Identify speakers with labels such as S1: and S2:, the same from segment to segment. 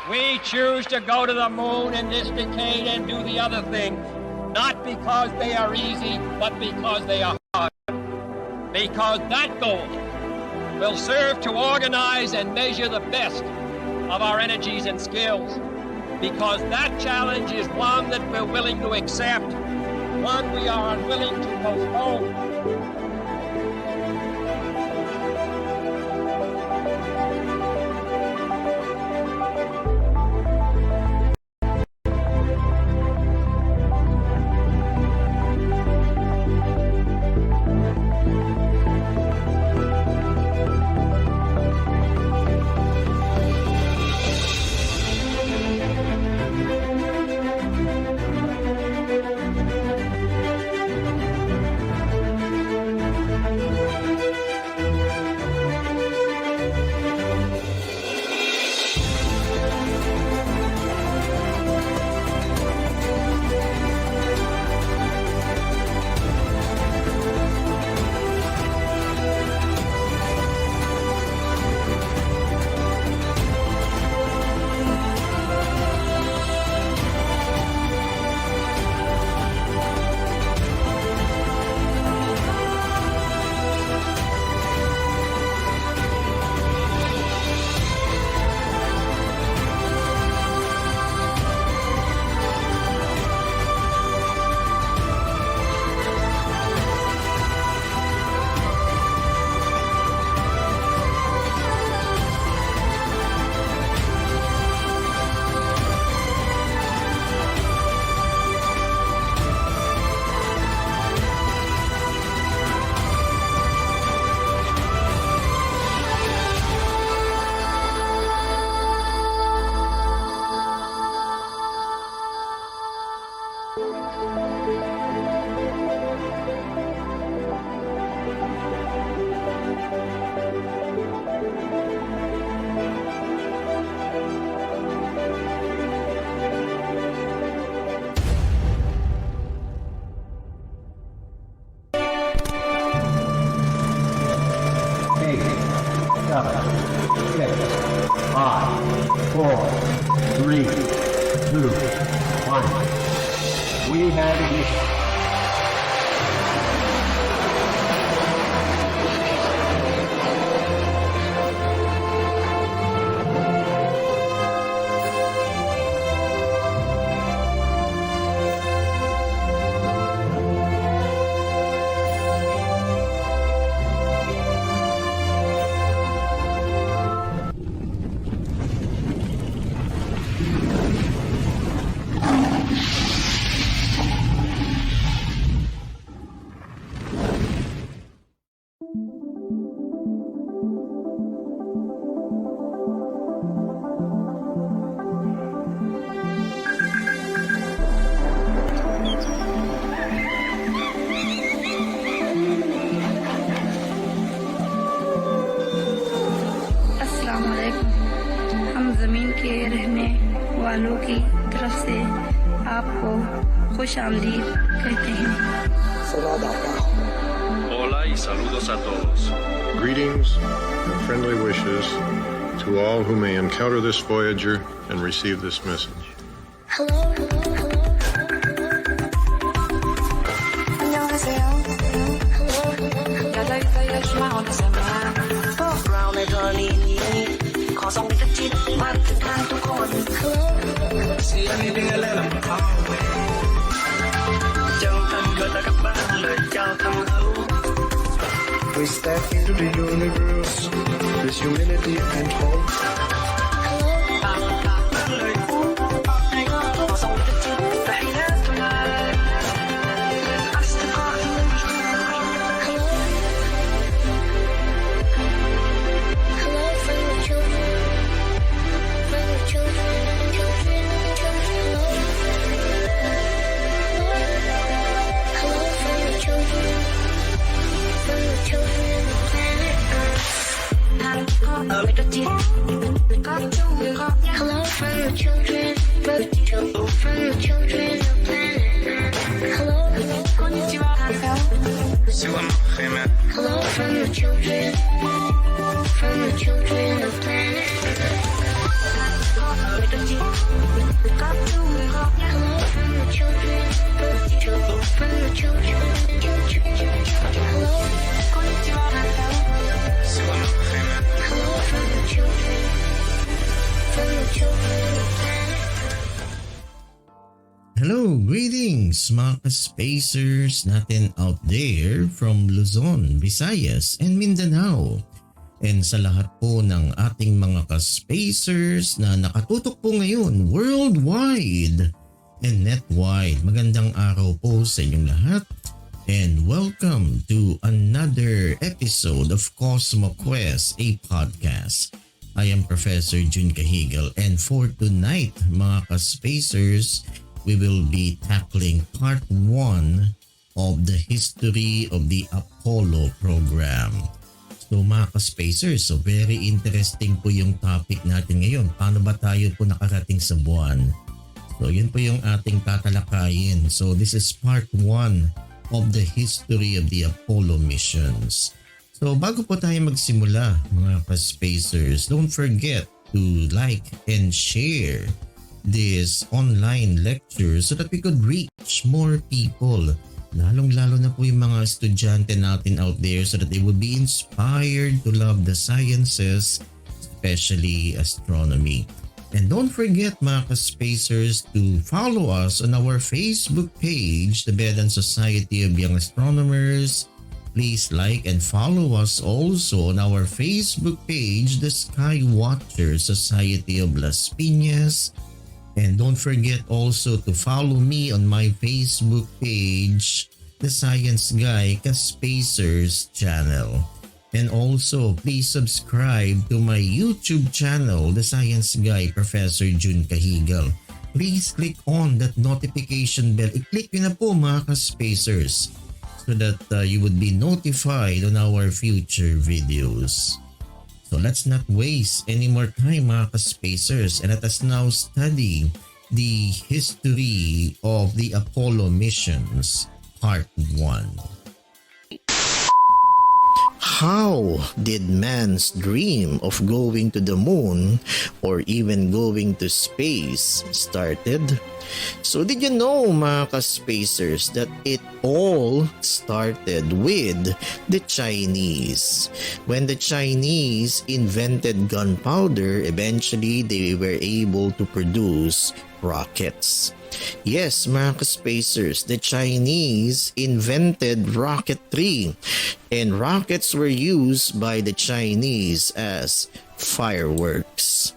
S1: We choose to go to the moon in this decade and do the other things, not because they are easy, but because they are hard. Because that goal will serve to organize and measure the best of our energies and skills. Because that challenge is one that we're willing to accept, one we are unwilling to postpone.
S2: Hola y saludos a todos.
S3: Greetings and friendly wishes to all who may encounter this Voyager and receive this message.
S4: Hello.
S5: We step into the universe, this humility and hope.
S4: Hello from the children, from the children of planet Earth. Hello, hello from the children of planet Earth. Hello from the children. From the children. Hello. Hello from the children. From the children of planet.
S6: Hello, greetings mga ka-spacers natin out there from Luzon, Visayas, and Mindanao. And sa lahat po ng ating mga ka-spacers na nakatutok po ngayon worldwide and netwide. Magandang araw po sa inyong lahat and welcome to another episode of COSMOQUEST, a podcast. I am Professor Jun Cajigal and for tonight mga ka-spacers, we will be tackling part 1 of the history of the Apollo program. So mga ka-spacers, so very interesting po yung topic natin ngayon. Paano ba tayo po nakarating sa buwan? So yun po yung ating tatalakayin. So this is part 1 of the history of the Apollo missions. So bago po tayo magsimula mga ka-spacers, don't forget to like and share this online lecture so that we could reach more people. Lalong-lalo na po yung mga estudyante natin out there so that they would be inspired to love the sciences, especially astronomy. And don't forget mga ka-spacers to follow us on our Facebook page, the Bedan Society of Young Astronomers. Please like and follow us also on our Facebook page, the Sky Watcher Society of Las Piñas. And don't forget also to follow me on my Facebook page, the Science Guy Ka-Spacers channel. And also, please subscribe to my YouTube channel, the Science Guy Professor Jun Cajigal. Please click on that notification bell. I-click nyo na po mga ka-spacers so that you would be notified on our future videos. So let's not waste any more time mga ka-spacers and let us now study the history of the Apollo missions, part 1.
S7: How did man's dream of going to the moon or even going to space started? So did you know mga ka-spacers that it all started with the Chinese? When the Chinese invented gunpowder, eventually they were able to produce rockets. Yes, mga ka-spacers, the Chinese invented rocketry and rockets were used by the Chinese as fireworks.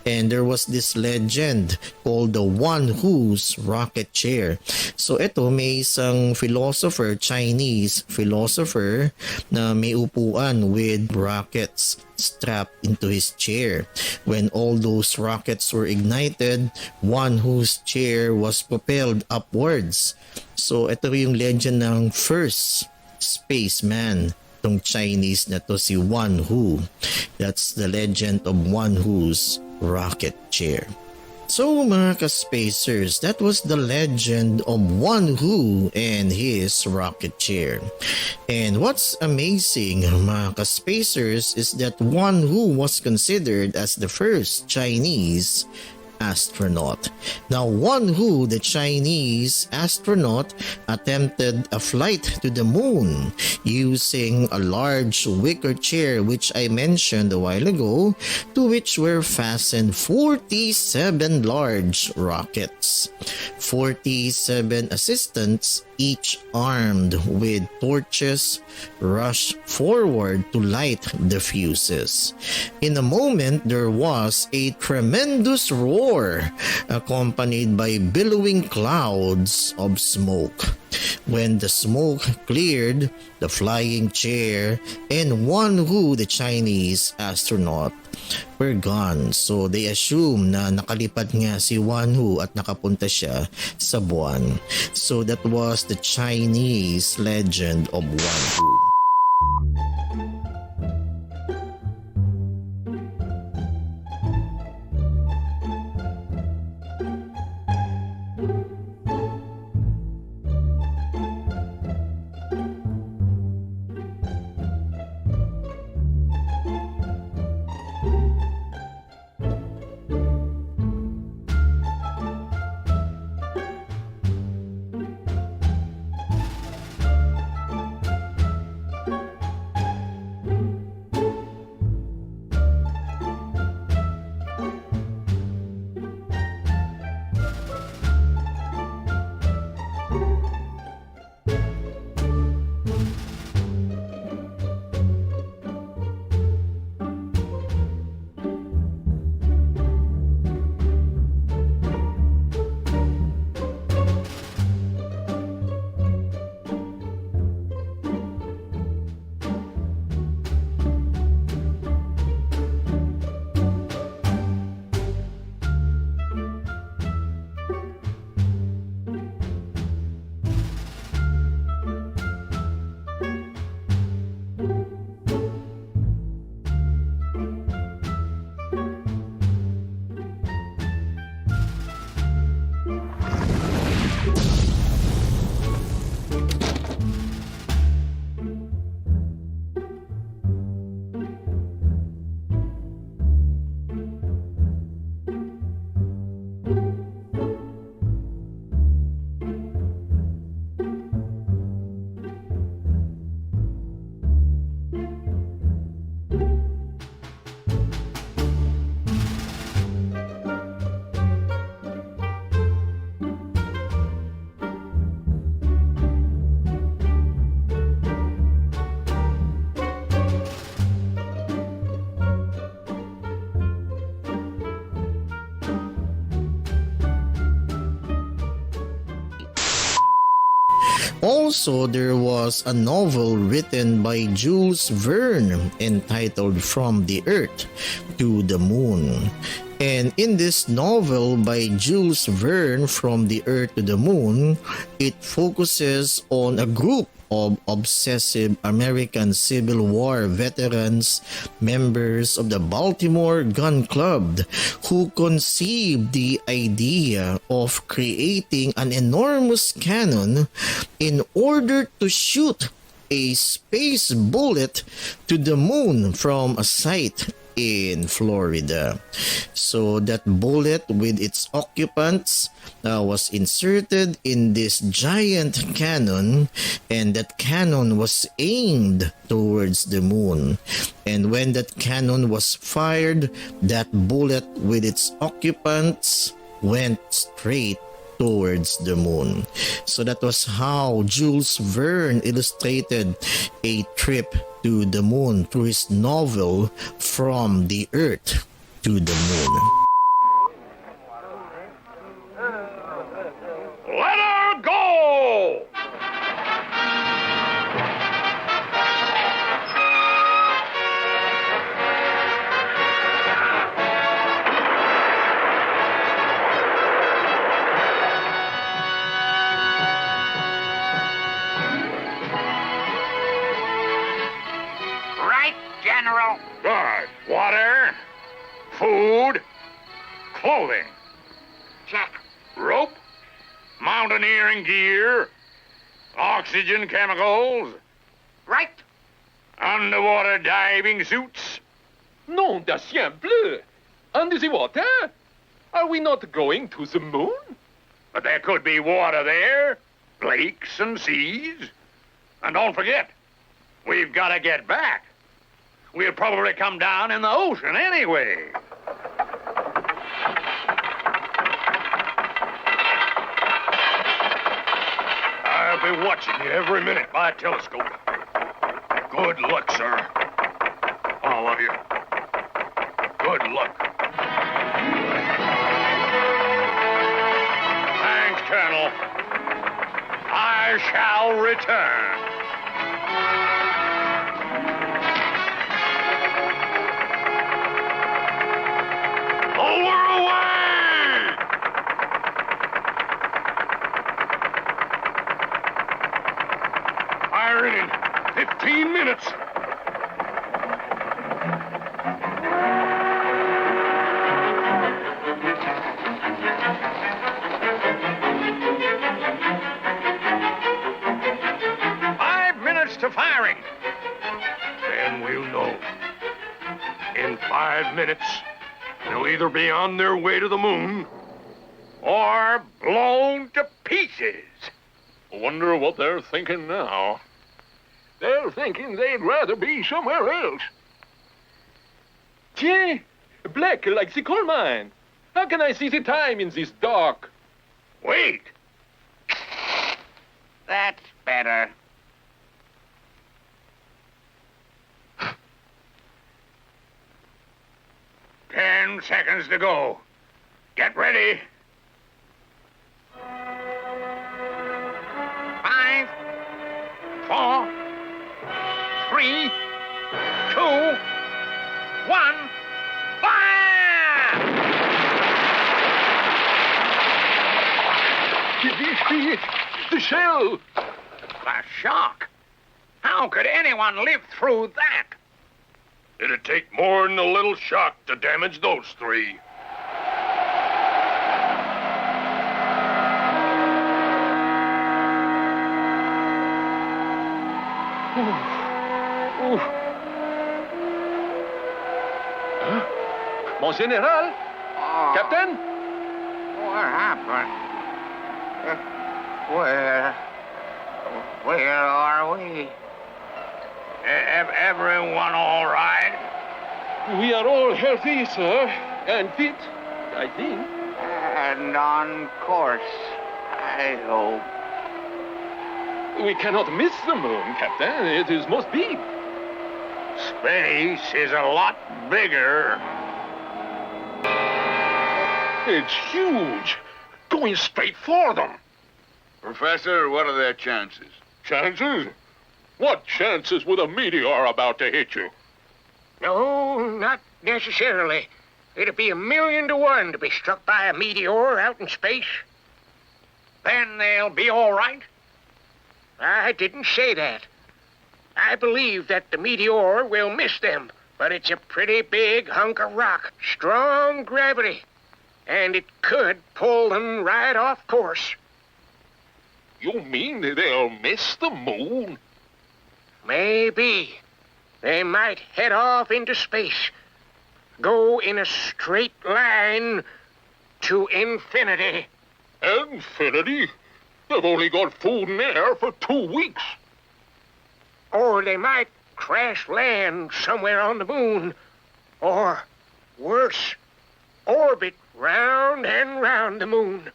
S7: And there was this legend called the One Who's rocket chair. So ito, may isang philosopher, Chinese philosopher na may upuan with rockets strapped into his chair. When all those rockets were ignited, One Who's chair was propelled upwards. So ito yung legend ng first spaceman. Itong Chinese na to si One Who. That's the legend of One Who's rocket chair. So mga ka-spacers, that was the legend of One Who and his rocket chair. And what's amazing mga ka-spacers is that One Who was considered as the first Chinese astronaut. Now, One Who, the Chinese astronaut, attempted a flight to the moon using a large wicker chair which I mentioned a while ago, to which were fastened 47 large rockets. 47 assistants, each armed with torches, rushed forward to light the fuses. In a moment, there was a tremendous roar, accompanied by billowing clouds of smoke. When the smoke cleared, the flying chair and One Who, the Chinese astronaut, were gone. So they assume na nakalipad nga si One Who at nakapunta siya sa buwan. So that was the Chinese legend of One Who. also there was a novel written by Jules Verne entitled From the Earth to the Moon. And in this novel by Jules Verne, From the Earth to the Moon, it focuses on a group of obsessive American Civil War veterans, members of the Baltimore Gun Club, who conceived the idea of creating an enormous cannon in order to shoot a space bullet to the moon from a site in Florida. So that bullet with its occupants was inserted in this giant cannon, and that cannon was aimed towards the moon. And when that cannon was fired, that bullet with its occupants went straight towards the moon. So that was how Jules Verne illustrated a trip to the moon through his novel From the Earth to the Moon.
S1: Let her go!
S8: Right, General.
S1: Good. Water, food, clothing,
S8: Check.
S1: rope, mountaineering gear, oxygen chemicals,
S8: Right.
S1: underwater diving suits.
S9: Nom d'un chien bleu! Under the water? Are we not going to the moon?
S1: But there could be water there, lakes and seas. And don't forget, we've got to get back. We'll probably come down in the ocean anyway. I'll be watching you every minute by a telescope. Good luck, sir. All of you. Good luck. Thanks, Colonel. I shall return. Lower away! Firing in 15 minutes. To firing. Then we'll know. In 5 minutes, they'll either be on their way to the moon or blown to pieces.
S9: I wonder what they're thinking now. They're thinking they'd rather be somewhere else. Tiens, black like the coal mine. How can I see the time in this dark?
S1: Wait.
S8: That's better.
S1: Ten seconds to go. Get ready. 5, 4, 3, 2, 1, fire!
S9: Did we see it? The shell!
S1: The shock. How could anyone live through that? It'd take more than a little shock to damage those three.
S9: Huh? Mon général?
S8: Oh,
S9: Captain?
S8: what happened? Where are we?
S1: Everyone all right?
S9: We are all healthy, sir, and fit, I think.
S8: And on course, I hope.
S9: We cannot miss the moon, Captain. It is most big.
S1: Space is a lot bigger.
S9: It's huge. Going straight for them.
S10: Professor, what are their chances?
S9: Chances? What chances with a meteor about to hit you?
S10: No, not necessarily. It'd be 1,000,000 to 1 to be struck by a meteor out in space.
S8: Then they'll be all right?
S10: I didn't say that. I believe that the meteor will miss them, but it's a pretty big hunk of rock, strong gravity, and it could pull them right off course.
S9: You mean they'll miss the moon?
S10: Maybe. They might head off into space, go in a straight line to infinity.
S9: Infinity? They've only got food and air for 2 weeks.
S10: Or they might crash land somewhere on the moon. Or, worse, orbit round and round the moon.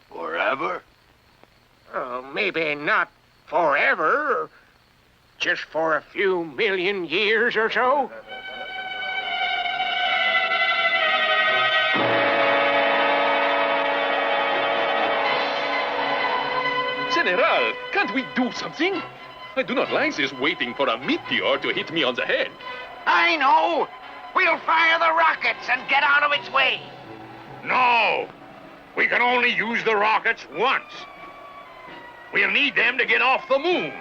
S8: Forever?
S10: Maybe not forever. Just for a few million years or so.
S9: General, can't we do something? I do not like this waiting for a meteor to hit me on the head.
S8: I know! We'll fire the rockets and get out of its way.
S9: No! We can only use the rockets once. We'll need them to get off the moon.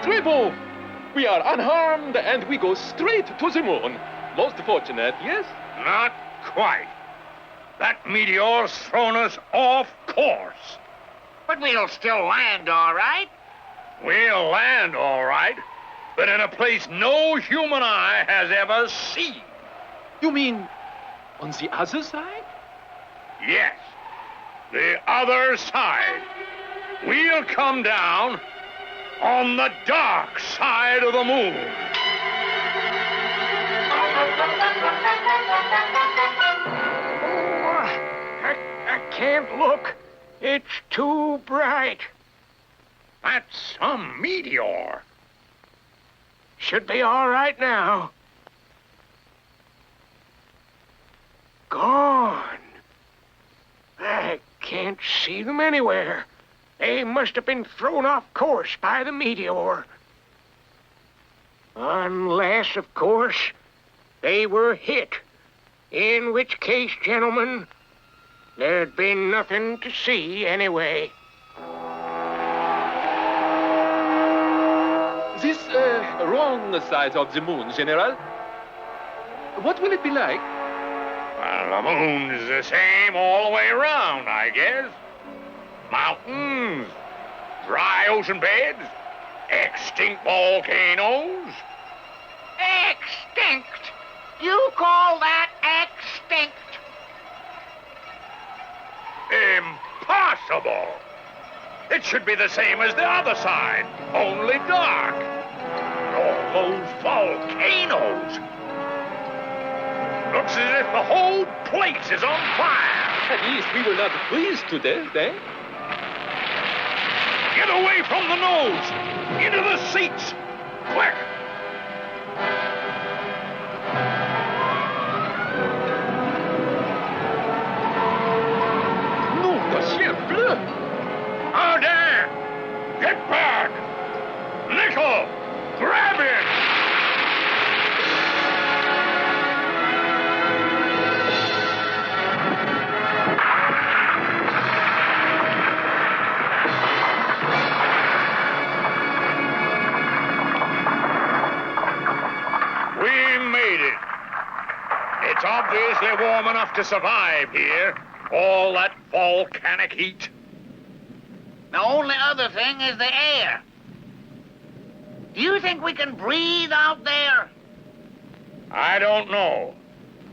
S9: Triple! We are unharmed and we go straight to the moon. Most fortunate, yes?
S8: Not quite. That meteor's thrown us off course. But we'll still land, all right?
S9: We'll land all right, but in a place no human eye has ever seen. You mean on the other side?
S8: Yes, the other side. We'll come down on the dark side of the moon.
S10: I can't look. It's too bright.
S8: That's some meteor.
S10: Should be all right now. Gone. I can't see them anywhere. They must have been thrown off course by the meteor. Unless, of course, they were hit. In which case, gentlemen, there'd be nothing to see anyway.
S9: This wrong side of the moon, General. What will it be like?
S8: Well, the moon's the same all the way around, I guess. Mountains, dry ocean beds, extinct volcanoes.
S11: Extinct? You call that extinct?
S8: Impossible! It should be the same as the other side, only dark. All those volcanoes. Looks as if the whole place is on fire.
S9: At least we will not freeze to death, eh?
S8: Get away from the nose! Into the seats! Quick!
S9: Nom de chien bleu!
S8: Oh, damn! Get back! Nickel! Grab it! It's obviously warm enough to survive here. All that volcanic heat.
S11: The only other thing is the air. Do you think we can breathe out there?
S8: I don't know.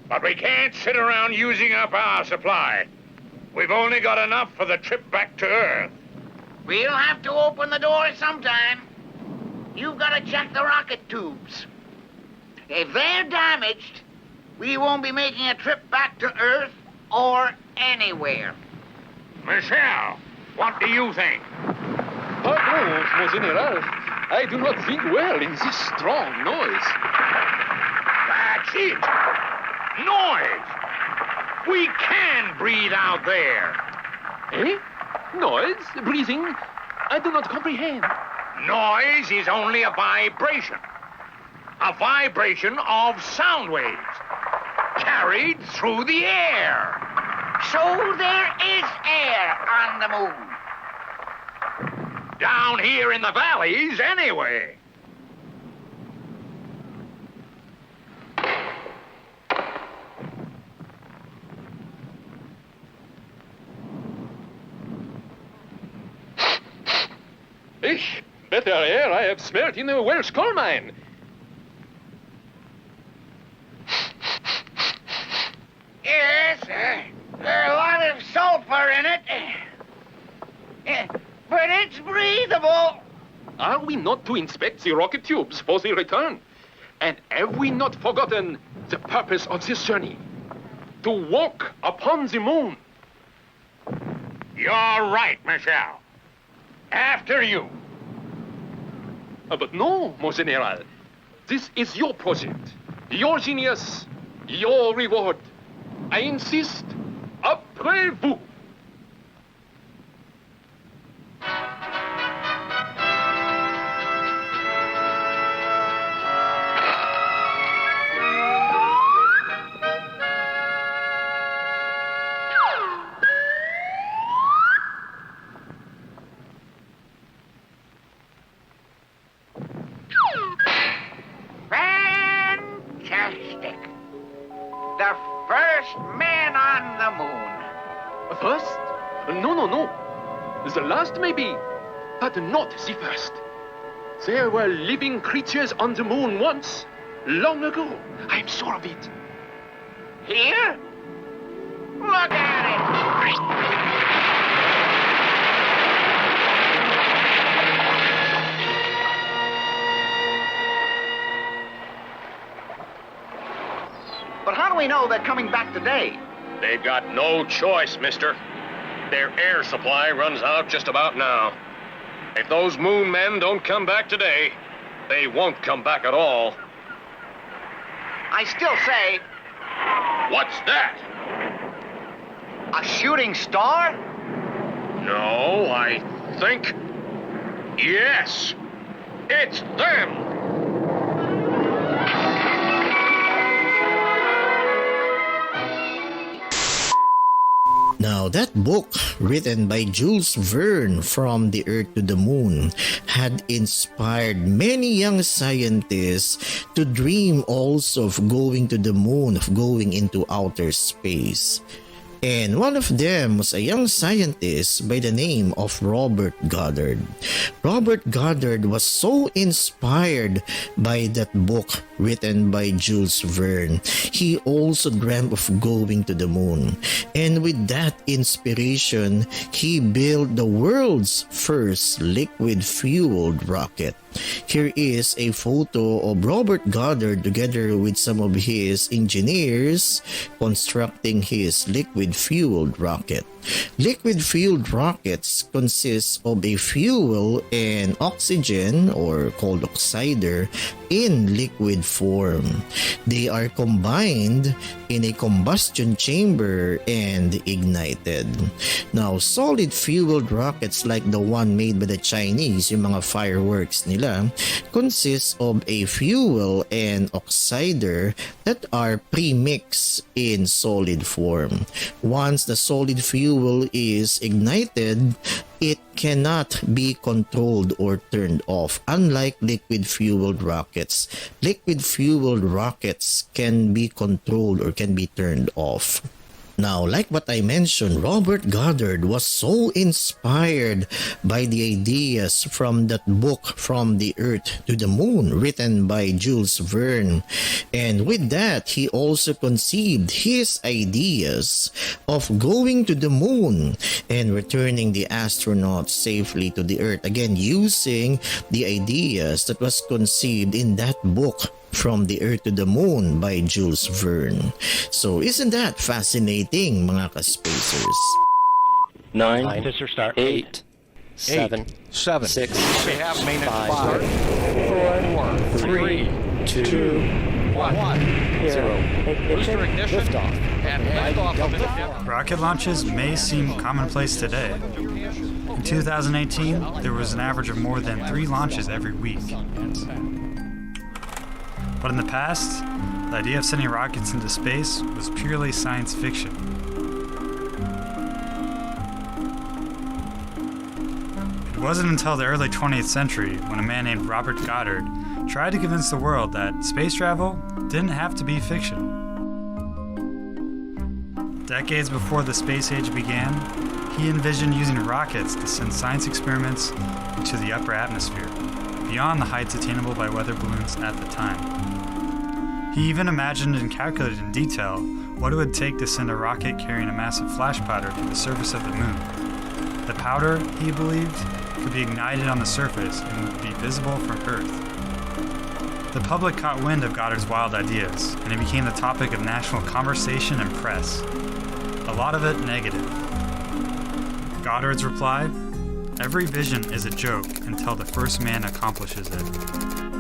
S8: But we can't sit around using up our supply. We've only got enough for the trip back to Earth.
S11: We'll have to open the door sometime. You've got to check the rocket tubes. If they're damaged, we won't be making a trip back to Earth or anywhere.
S8: Michelle, what do you think?
S9: Hard mon general. I do not think well in this strong noise.
S8: That's it. Noise. We can breathe out there.
S9: Eh? Noise? Breathing? I do not comprehend.
S8: Noise is only a vibration. A vibration of sound waves carried through the air.
S11: So there is air on the moon.
S8: Down here in the valleys, anyway.
S9: Better air I have smelt in a Welsh coal mine.
S11: Yes, there's a lot of sulfur in it. But it's breathable.
S9: Are we not to inspect the rocket tubes for the return? And have we not forgotten the purpose of this journey? To walk upon the moon.
S8: You're right, Michel. After you.
S9: But no, mon general. This is your project, your genius, your reward. I insist, après vous.
S11: Fantastic. The first man on the moon.
S9: First? No. The last maybe, but not the first. There were living creatures on the moon once, long ago. I'm sure of it.
S11: Here? Look at it.
S12: But how do we know they're coming back today?
S1: They've got no choice, mister. Their air supply runs out just about now. If those moon men don't come back today, they won't come back at all.
S12: I still say...
S1: What's that?
S12: A shooting star?
S1: No, I think... Yes! It's them!
S7: Now, that book written by Jules Verne, From the Earth to the Moon, had inspired many young scientists to dream also of going to the moon, of going into outer space. And one of them was a young scientist by the name of Robert Goddard. Robert Goddard was so inspired by that book written by Jules Verne. He also dreamt of going to the moon. And with that inspiration, he built the world's first liquid-fueled rocket. Here is a photo of Robert Goddard together with some of his engineers constructing his liquid-fueled rocket. Liquid-fueled rockets consist of a fuel and oxygen, or called oxider, in liquid form. They are combined in a combustion chamber and ignited. Now, solid-fueled rockets like the one made by the Chinese, yung mga fireworks nila, consist of a fuel and oxider that are pre-mixed in solid form. Once the solid fuel is ignited, it cannot be controlled or turned off. Unlike liquid-fueled rockets, liquid-fueled rockets can be controlled or can be turned off. Now, like what I mentioned, Robert Goddard was so inspired by the ideas from that book, From the Earth to the Moon, written by Jules Verne. And with that, he also conceived his ideas of going to the moon and returning the astronauts safely to the Earth. Again, using the ideas that was conceived in that book, From the Earth to the Moon by Jules Verne. So isn't that fascinating, mga ka-spacers?
S13: 9, 8, 7,
S14: 7,
S13: 6,
S14: we have maintenance
S13: 5,
S14: 4, 3, 2, 1,
S13: 0.
S14: Booster ignition,
S13: Liftoff.
S14: and liftoff of the
S15: Rocket launches may seem commonplace today. In 2018, there was an average of more than 3 launches every week. But in the past, the idea of sending rockets into space was purely science fiction. It wasn't until the early 20th century when a man named Robert Goddard tried to convince the world that space travel didn't have to be fiction. Decades before the space age began, he envisioned using rockets to send science experiments into the upper atmosphere, beyond the heights attainable by weather balloons at the time. He even imagined and calculated in detail what it would take to send a rocket carrying a massive flash powder to the surface of the moon. The powder, he believed, could be ignited on the surface and would be visible from Earth. The public caught wind of Goddard's wild ideas, and it became the topic of national conversation and press. A lot of it negative. Goddard's reply: "Every vision is a joke until the first man accomplishes it.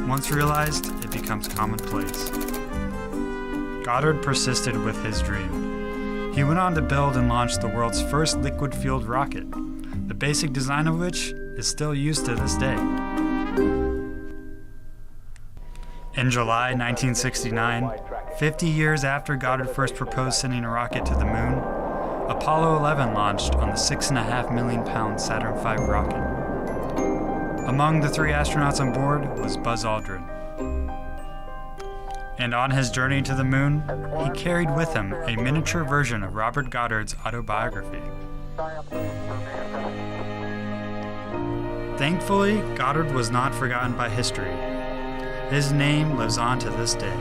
S15: Once realized, it becomes commonplace." Goddard persisted with his dream. He went on to build and launch the world's first liquid-fueled rocket, the basic design of which is still used to this day. In July 1969, 50 years after Goddard first proposed sending a rocket to the moon, Apollo 11 launched on the 6.5 million pound Saturn V rocket. Among the 3 astronauts on board was Buzz Aldrin. And on his journey to the moon, he carried with him a miniature version of Robert Goddard's autobiography. Thankfully, Goddard was not forgotten by history. His name lives on to this day.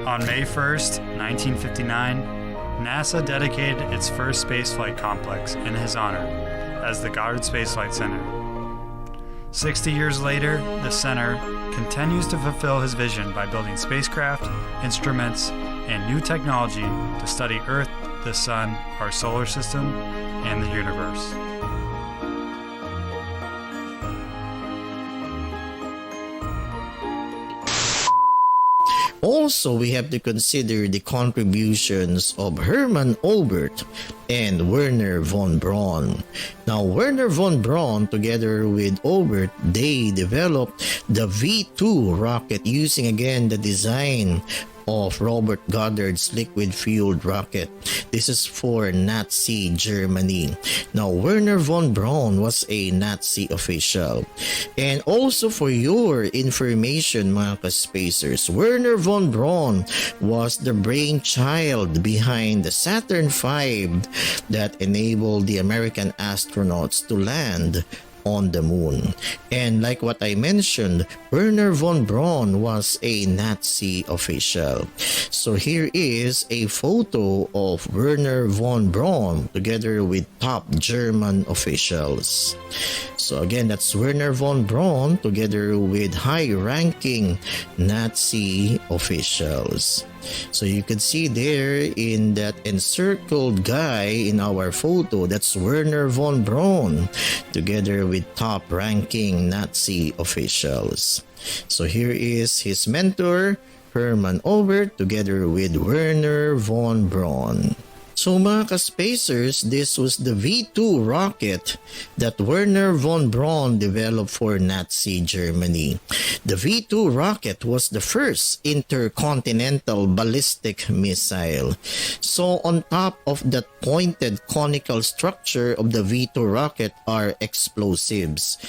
S15: On May 1st, 1959, NASA dedicated its first spaceflight complex in his honor as the Goddard Space Flight Center. 60 years later, the center continues to fulfill his vision by building spacecraft, instruments, and new technology to study Earth, the Sun, our solar system, and the universe.
S7: Also, we have to consider the contributions of Hermann Oberth and Werner von Braun. Now, Werner von Braun, together with Oberth, they developed the V2 rocket using again the design of Robert Goddard's liquid-fueled rocket. This is for Nazi Germany. Now, Werner von Braun was a Nazi official. And also for your information, mga ka-spacers, Werner von Braun was the brainchild behind the Saturn V that enabled the American astronauts to land on the moon. And like what I mentioned, Werner von Braun was a Nazi official. So here is a photo of Werner von Braun together with top German officials. So again, that's Werner von Braun together with high-ranking Nazi officials. So you can see there in that encircled guy in our photo, that's Werner von Braun together with top-ranking Nazi officials. So here is his mentor, Hermann Oberth, together with Werner von Braun. So mga ka-spacers, this was the V2 rocket that Werner von Braun developed for Nazi Germany. The V2 rocket was the first intercontinental ballistic missile. So on top of that pointed conical structure of the V2 rocket are explosives.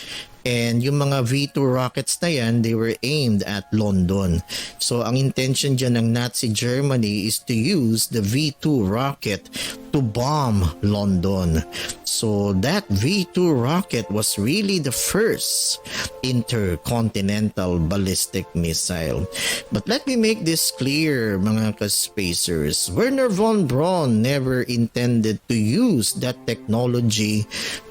S7: And yung mga V2 rockets na yan, they were aimed at London. So ang intention dyan ng Nazi Germany is to use the V2 rocket to bomb London. So that V2 rocket was really the first intercontinental ballistic missile. But let me make this clear, mga ka-spacers. Werner von Braun never intended to use that technology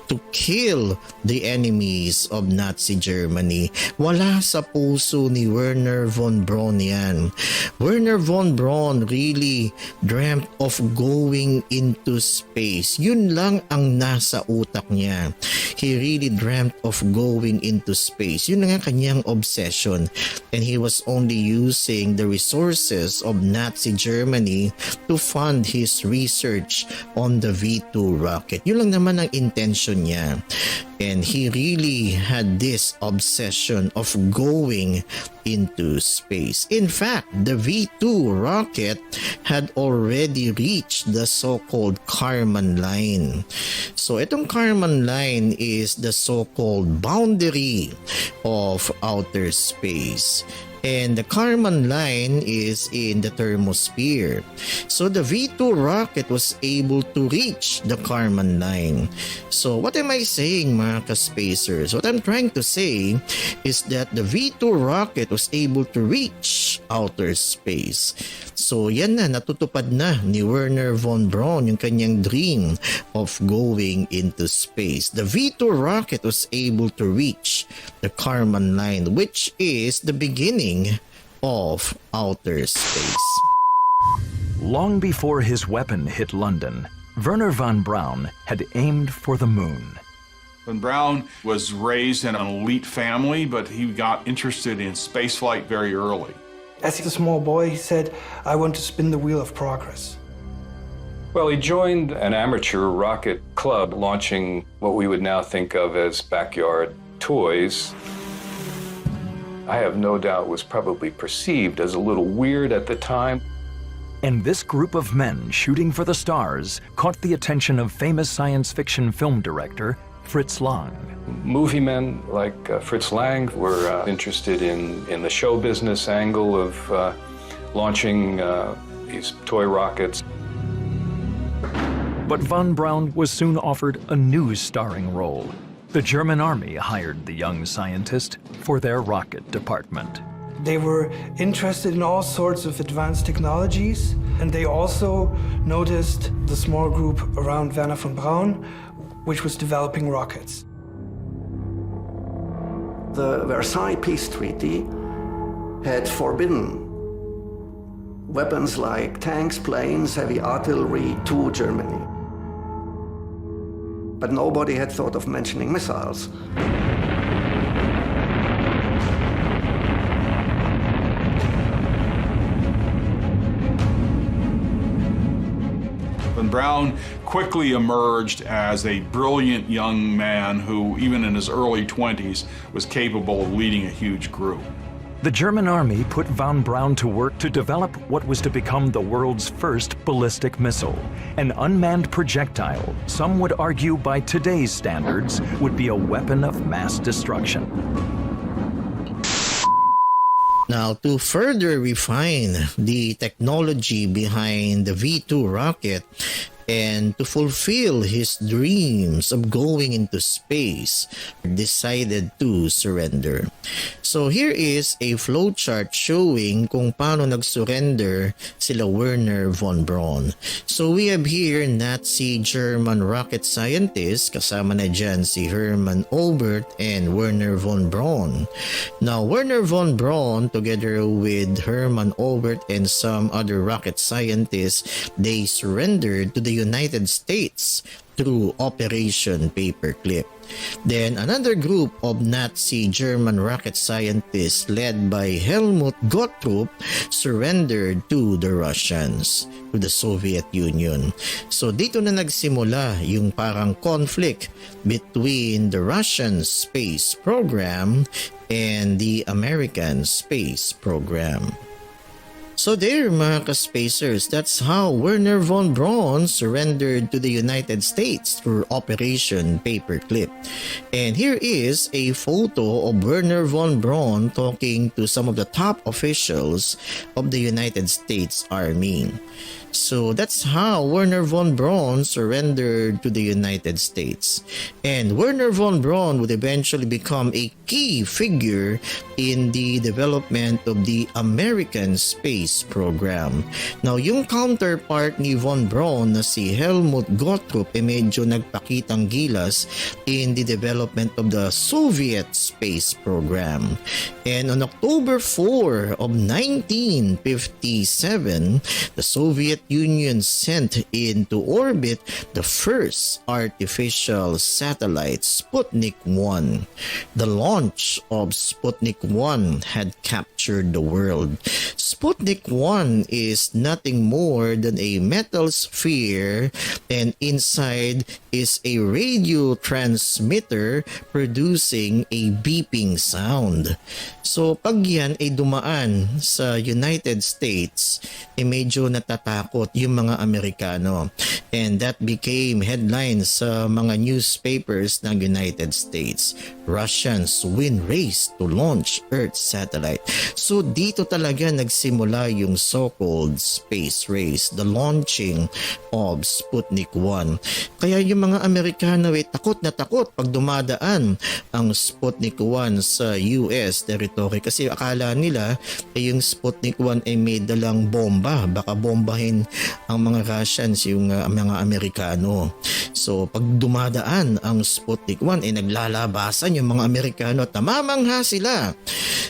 S7: to kill the enemies of Nazi Germany. Wala sa puso ni Wernher von Braun yan. Wernher von Braun really dreamt of going into space. Yun lang ang nasa utak niya. He really dreamt of going into space. Yun nga kanyang obsession. And he was only using the resources of Nazi Germany to fund his research on the V2 rocket. Yun lang naman ang intention niya. And he really had this obsession of going into space. In fact, the V2 rocket had already reached the so-called Kármán line. So itong Kármán line is the so-called boundary of outer space. And the Kármán line is in the thermosphere. So the V2 rocket was able to reach the Kármán line. So what am I saying, mga ka-spacers? What I'm trying to say is that the V2 rocket was able to reach outer space. So yan na, natutupad na ni Wernher von Braun yung kanyang dream of going into space. The V2 rocket was able to reach the Kármán line, which is the beginning of outer space.
S13: Long before his weapon hit London, Wernher von Braun had aimed for the moon.
S16: Von Braun was raised in an elite family, but he got interested in spaceflight very early.
S17: As a small boy, he said, "I want to spin the wheel of progress."
S18: Well, he joined an amateur rocket club launching what we would now think of as backyard toys. I have no doubt was probably perceived as a little weird at the time.
S13: And this group of men shooting for the stars caught the attention of famous science fiction film director Fritz Lang.
S18: Movie men like Fritz Lang were interested in the show business angle of launching these toy rockets.
S13: But von Braun was soon offered a new starring role. The German army hired the young scientist for their rocket department.
S17: They were interested in all sorts of advanced technologies, and they also noticed the small group around Wernher von Braun, which was developing rockets.
S19: The Versailles Peace Treaty had forbidden weapons like tanks, planes, heavy artillery to Germany. But nobody had thought of mentioning missiles.
S16: Von Braun quickly emerged as a brilliant young man who, even in his early 20s, was capable of leading a huge group.
S13: The German army put von Braun to work to develop what was to become the world's first ballistic missile, an unmanned projectile some would argue by today's standards would be a weapon of mass destruction.
S7: Now, to further refine the technology behind the V2 rocket and to fulfill his dreams of going into space, decided to surrender. So here is a flowchart showing kung paano nag-surrender sila Wernher von Braun. So we have here Nazi German rocket scientists, kasama na dyan si Hermann Oberth and Wernher von Braun. Now Wernher von Braun, together with Hermann Oberth and some other rocket scientists, they surrendered to the United States through Operation Paperclip. Then another group of Nazi German rocket scientists led by Helmut Gottrup surrendered to the Russians, to the Soviet Union. So dito na nagsimula yung parang conflict between the Russian space program and the American space program. So there, mga ka-spacers, that's how Wernher von Braun surrendered to the United States through Operation Paperclip. And here is a photo of Wernher von Braun talking to some of the top officials of the United States Army. So that's how Wernher von Braun surrendered to the United States. And Wernher von Braun would eventually become a key figure in the development of the American space space program. Now, yung counterpart ni von Braun na si Helmut Gottrup medyo nagpakitang gilas in the development of the Soviet space program. And on October 4 of 1957, the Soviet Union sent into orbit the first artificial satellite, Sputnik 1. The launch of Sputnik 1 had captured the world. Sputnik 1 is nothing more than a metal sphere, and inside is a radio transmitter producing a beeping sound. So pag yan ay dumaan sa United States, medyo natatakot yung mga Amerikano. And that became headlines sa mga newspapers ng United States. Russians win race to launch Earth satellite. So dito talaga nagsimula yung so-called space race, the launching of Sputnik 1. Kaya yung mga Amerikano ay takot na takot pag dumadaan ang Sputnik 1 sa US territory kasi akala nila yung Sputnik 1 ay may dalang bomba, baka bombahin ang mga Russians yung mga Amerikano. So pag dumadaan ang Sputnik 1 ay naglalabasan yung mga Amerikano at namamangha sila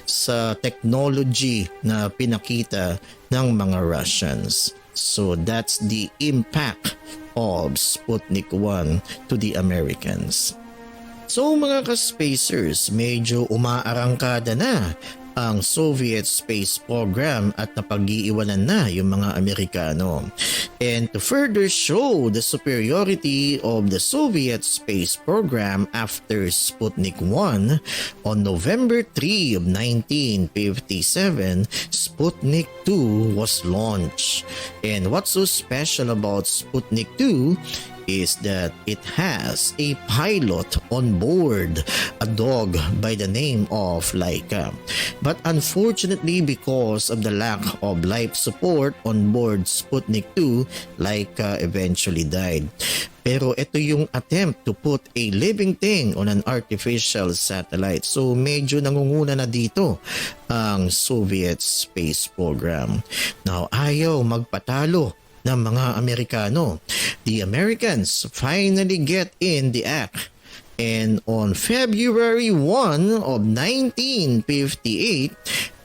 S7: sa technology na pinakita ng mga Russians. So that's the impact of Sputnik 1 to the Americans. So mga ka-spacers, medyo umaarangkada na ang Soviet space program at napag-iiwanan na yung mga Amerikano. And to further show the superiority of the Soviet space program after Sputnik 1, on November 3 of 1957, Sputnik 2 was launched. And what's so special about Sputnik 2 is that it has a pilot on board, a dog by the name of Laika. But unfortunately, because of the lack of life support on board Sputnik 2, Laika eventually died. Pero ito yung attempt to put a living thing on an artificial satellite. So medyo nangunguna na dito ang Soviet space program. Now, ayaw magpatalo ng mga Amerikano. The Americans finally get in the act. And on February 1 of 1958,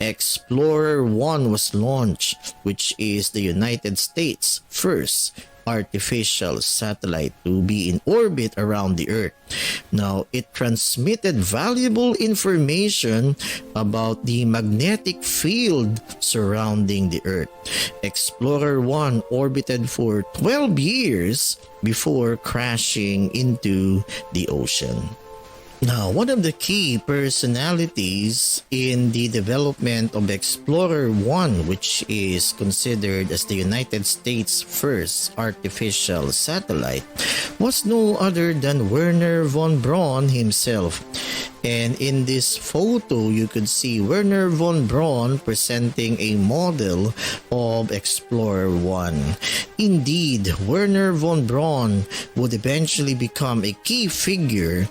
S7: Explorer 1 was launched, which is the United States' first artificial satellite to be in orbit around the Earth. Now, it transmitted valuable information about the magnetic field surrounding the Earth. Explorer 1 orbited for 12 years before crashing into the ocean. Now, one of the key personalities in the development of Explorer 1, which is considered as the United States' first artificial satellite, was no other than Wernher von Braun himself. And in this photo, you could see Wernher von Braun presenting a model of Explorer 1. Indeed, Wernher von Braun would eventually become a key figure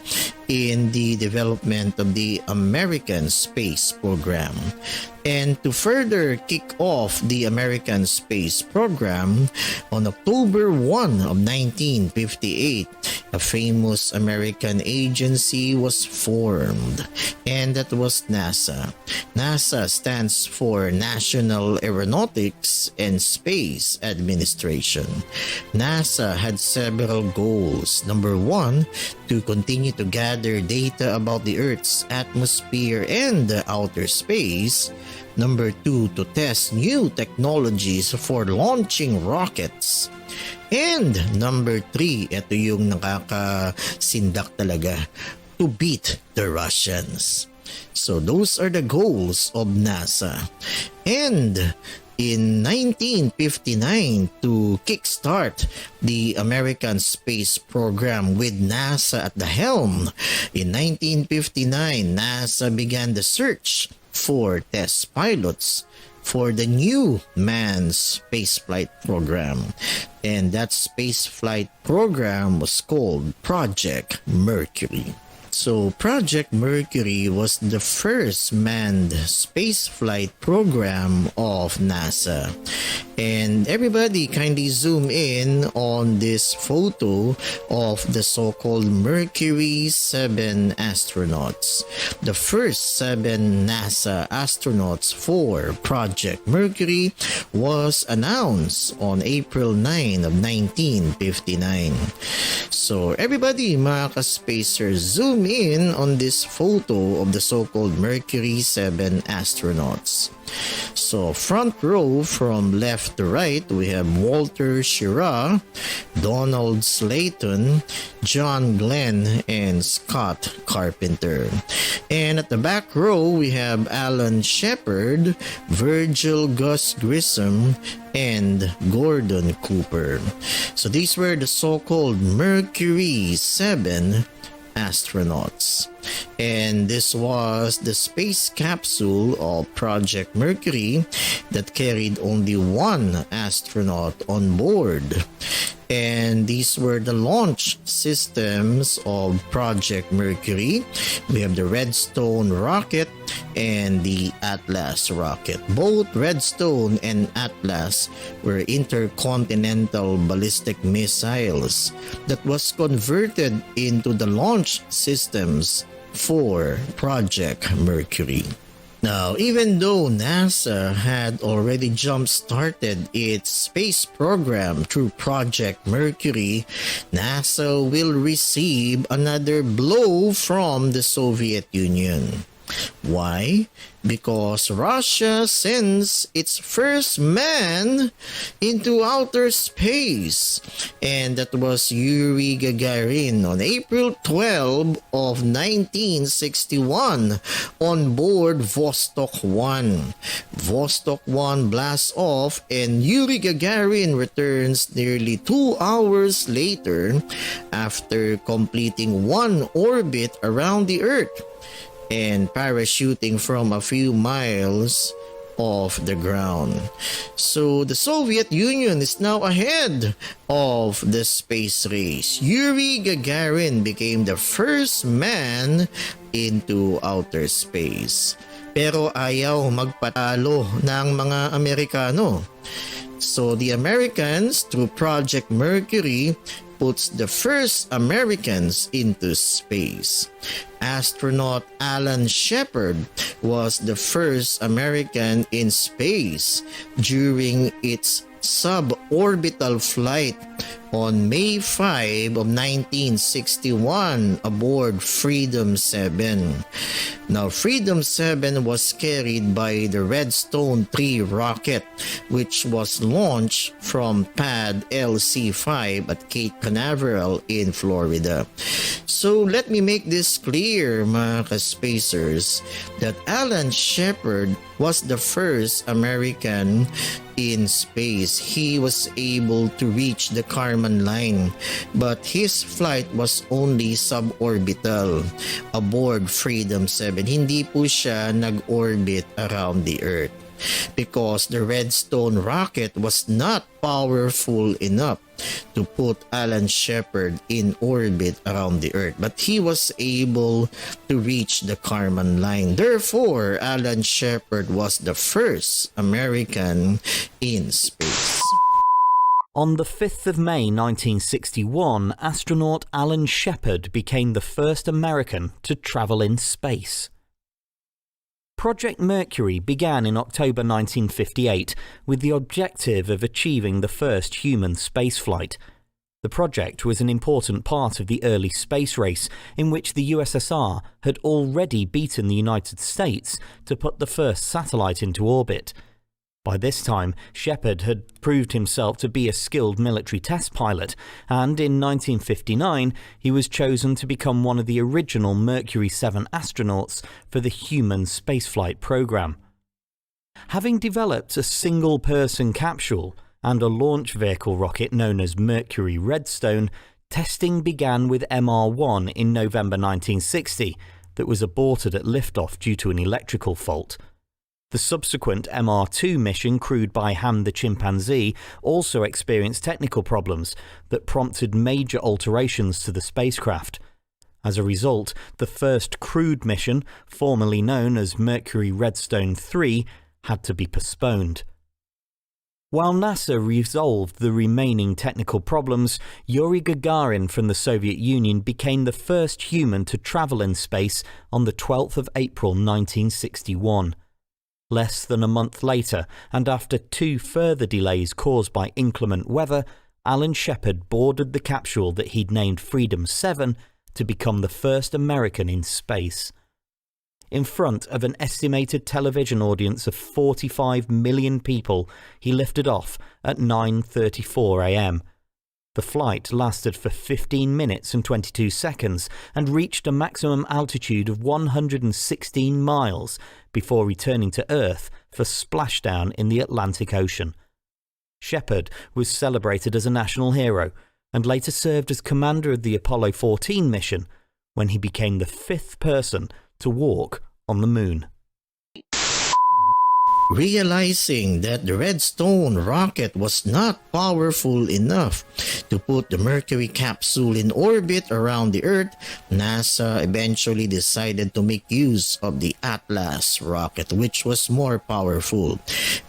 S7: in the development of the American space program. And to further kick off the American space program, on October 1 of 1958, a famous American agency was formed, and that was NASA. NASA stands for National Aeronautics and Space Administration. NASA had several goals. Number 1, to continue to gather data about the Earth's atmosphere and the outer space. Number 2, to test new technologies for launching rockets. And number 3, ito yung nakakasindak talaga, to beat the Russians. So those are the goals of NASA. And in 1959, to kickstart the American space program with NASA at the helm, in 1959, NASA began the search for test pilots for the new manned spaceflight program. And that spaceflight program was called Project Mercury. So Project Mercury was the first manned spaceflight program of NASA. And everybody kindly zoom in on this photo of the so-called Mercury 7 astronauts. The first 7 NASA astronauts for Project Mercury was announced on April 9 of 1959. So everybody, mga ka-spacers, zoom in on this photo of the so-called Mercury 7 astronauts. So front row from left to right, we have Walter Schirra, Donald Slayton, John Glenn, and Scott Carpenter. And at the back row, we have Alan Shepard, Virgil Gus Grissom, and Gordon Cooper. So these were the so-called Mercury 7 astronauts. And this was the space capsule of Project Mercury that carried only one astronaut on board. And these were the launch systems of Project Mercury. We have the Redstone rocket and the Atlas rocket. Both Redstone and Atlas were intercontinental ballistic missiles that was converted into the launch systems for Project Mercury. Now, even though NASA had already jump-started its space program through Project Mercury, NASA will receive another blow from the Soviet Union. Why? Because Russia sends its first man into outer space, and that was Yuri Gagarin on April 12 of 1961 on board Vostok 1. Vostok 1 blasts off and Yuri Gagarin returns nearly 2 hours later after completing one orbit around the Earth and parachuting from a few miles off the ground. So the Soviet Union is now ahead of the space race. Yuri Gagarin became the first man into outer space. Pero ayaw magpatalo ng mga Amerikano. So the Americans, through Project Mercury, puts the first Americans into space. Astronaut Alan Shepard was the first American in space during its suborbital flight on May 5 of 1961 aboard Freedom 7. Now, Freedom 7 was carried by the Redstone 3 rocket, which was launched from pad LC5 at Cape Canaveral in Florida. So let me make this clear, mga ka-spacers, that Alan Shepard was the first American in space. He was able to reach the Kármán line, but his flight was only suborbital aboard Freedom 7. Hindi po siya nag-orbit around the Earth because the Redstone rocket was not powerful enough to put Alan Shepard in orbit around the Earth, but he was able to reach the Kármán line. Therefore, Alan Shepard was the first American in space.
S20: On the 5th of May 1961, astronaut Alan Shepard became the first American to travel in space. Project Mercury began in October 1958 with the objective of achieving the first human spaceflight. The project was an important part of the early space race in which the USSR had already beaten the United States to put the first satellite into orbit. By this time, Shepard had proved himself to be a skilled military test pilot, and in 1959 he was chosen to become one of the original Mercury 7 astronauts for the human spaceflight program. Having developed a single-person capsule and a launch vehicle rocket known as Mercury Redstone, testing began with MR1 in November 1960 that was aborted at liftoff due to an electrical fault. The subsequent MR2 mission crewed by Ham the chimpanzee also experienced technical problems that prompted major alterations to the spacecraft. As a result, the first crewed mission, formerly known as Mercury Redstone 3, had to be postponed. While NASA resolved the remaining technical problems, Yuri Gagarin from the Soviet Union became the first human to travel in space on the 12th of April 1961. Less than a month later, and after 2 further delays caused by inclement weather, Alan Shepard boarded the capsule that he'd named Freedom 7 to become the first American in space. In front of an estimated television audience of 45 million people, he lifted off at 9:34 a.m. The flight lasted for 15 minutes and 22 seconds and reached a maximum altitude of 116 miles before returning to Earth for splashdown in the Atlantic Ocean. Shepard was celebrated as a national hero and later served as commander of the Apollo 14 mission, when he became the 5th person to walk on the moon.
S7: Realizing that the Redstone rocket was not powerful enough to put the Mercury capsule in orbit around the Earth, NASA eventually decided to make use of the Atlas rocket, which was more powerful.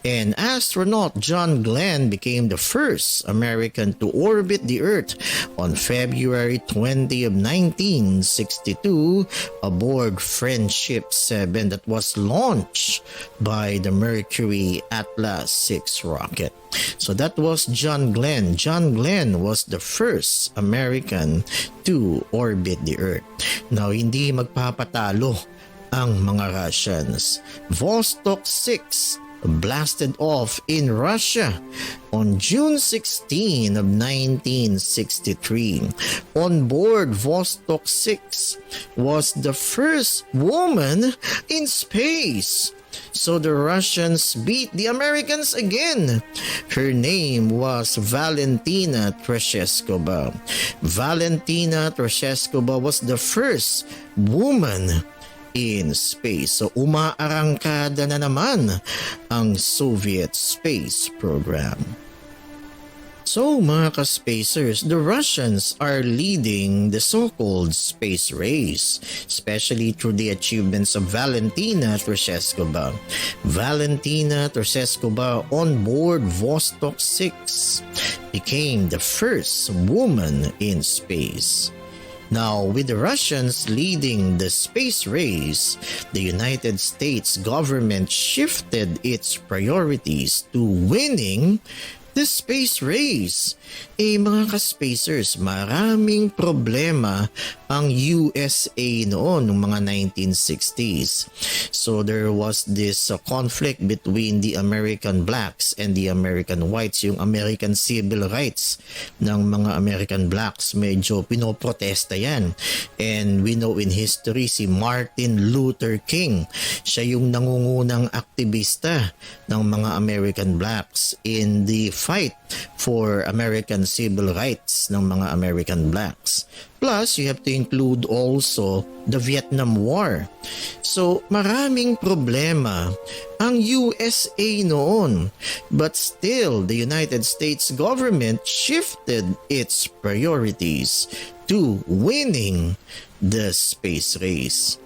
S7: And astronaut John Glenn became the first American to orbit the Earth on February 20 of 1962 aboard Friendship 7 that was launched by the Mercury Atlas 6 rocket. So that was John Glenn. John Glenn was the first American to orbit the Earth. Now, hindi magpapatalo ang mga Russians. Vostok 6 blasted off in Russia on June 16 of 1963. On board Vostok 6 was the first woman in space. So the Russians beat the Americans again. Her name was Valentina Tereshkova. Valentina Tereshkova was the first woman in space. So umaarangkada na naman ang Soviet space program. So mga ka-spacers, the Russians are leading the so-called space race, especially through the achievements of Valentina Tereshkova. Valentina Tereshkova on board Vostok 6 became the first woman in space. Now, with the Russians leading the space race, the United States government shifted its priorities to winning the space race. Mga ka-spacers, maraming problema ang USA noon ng mga 1960s. So there was this conflict between the American blacks and the American whites. Yung American civil rights ng mga American blacks, medyo pinoprotesta yan. And we know in history si Martin Luther King, siya yung nangungunang aktivista ng mga American blacks in the fight for American civil rights ng mga American blacks. Plus, you have to include also the Vietnam War. So, maraming problema ang USA noon. But still, the United States government shifted its priorities to winning the space race.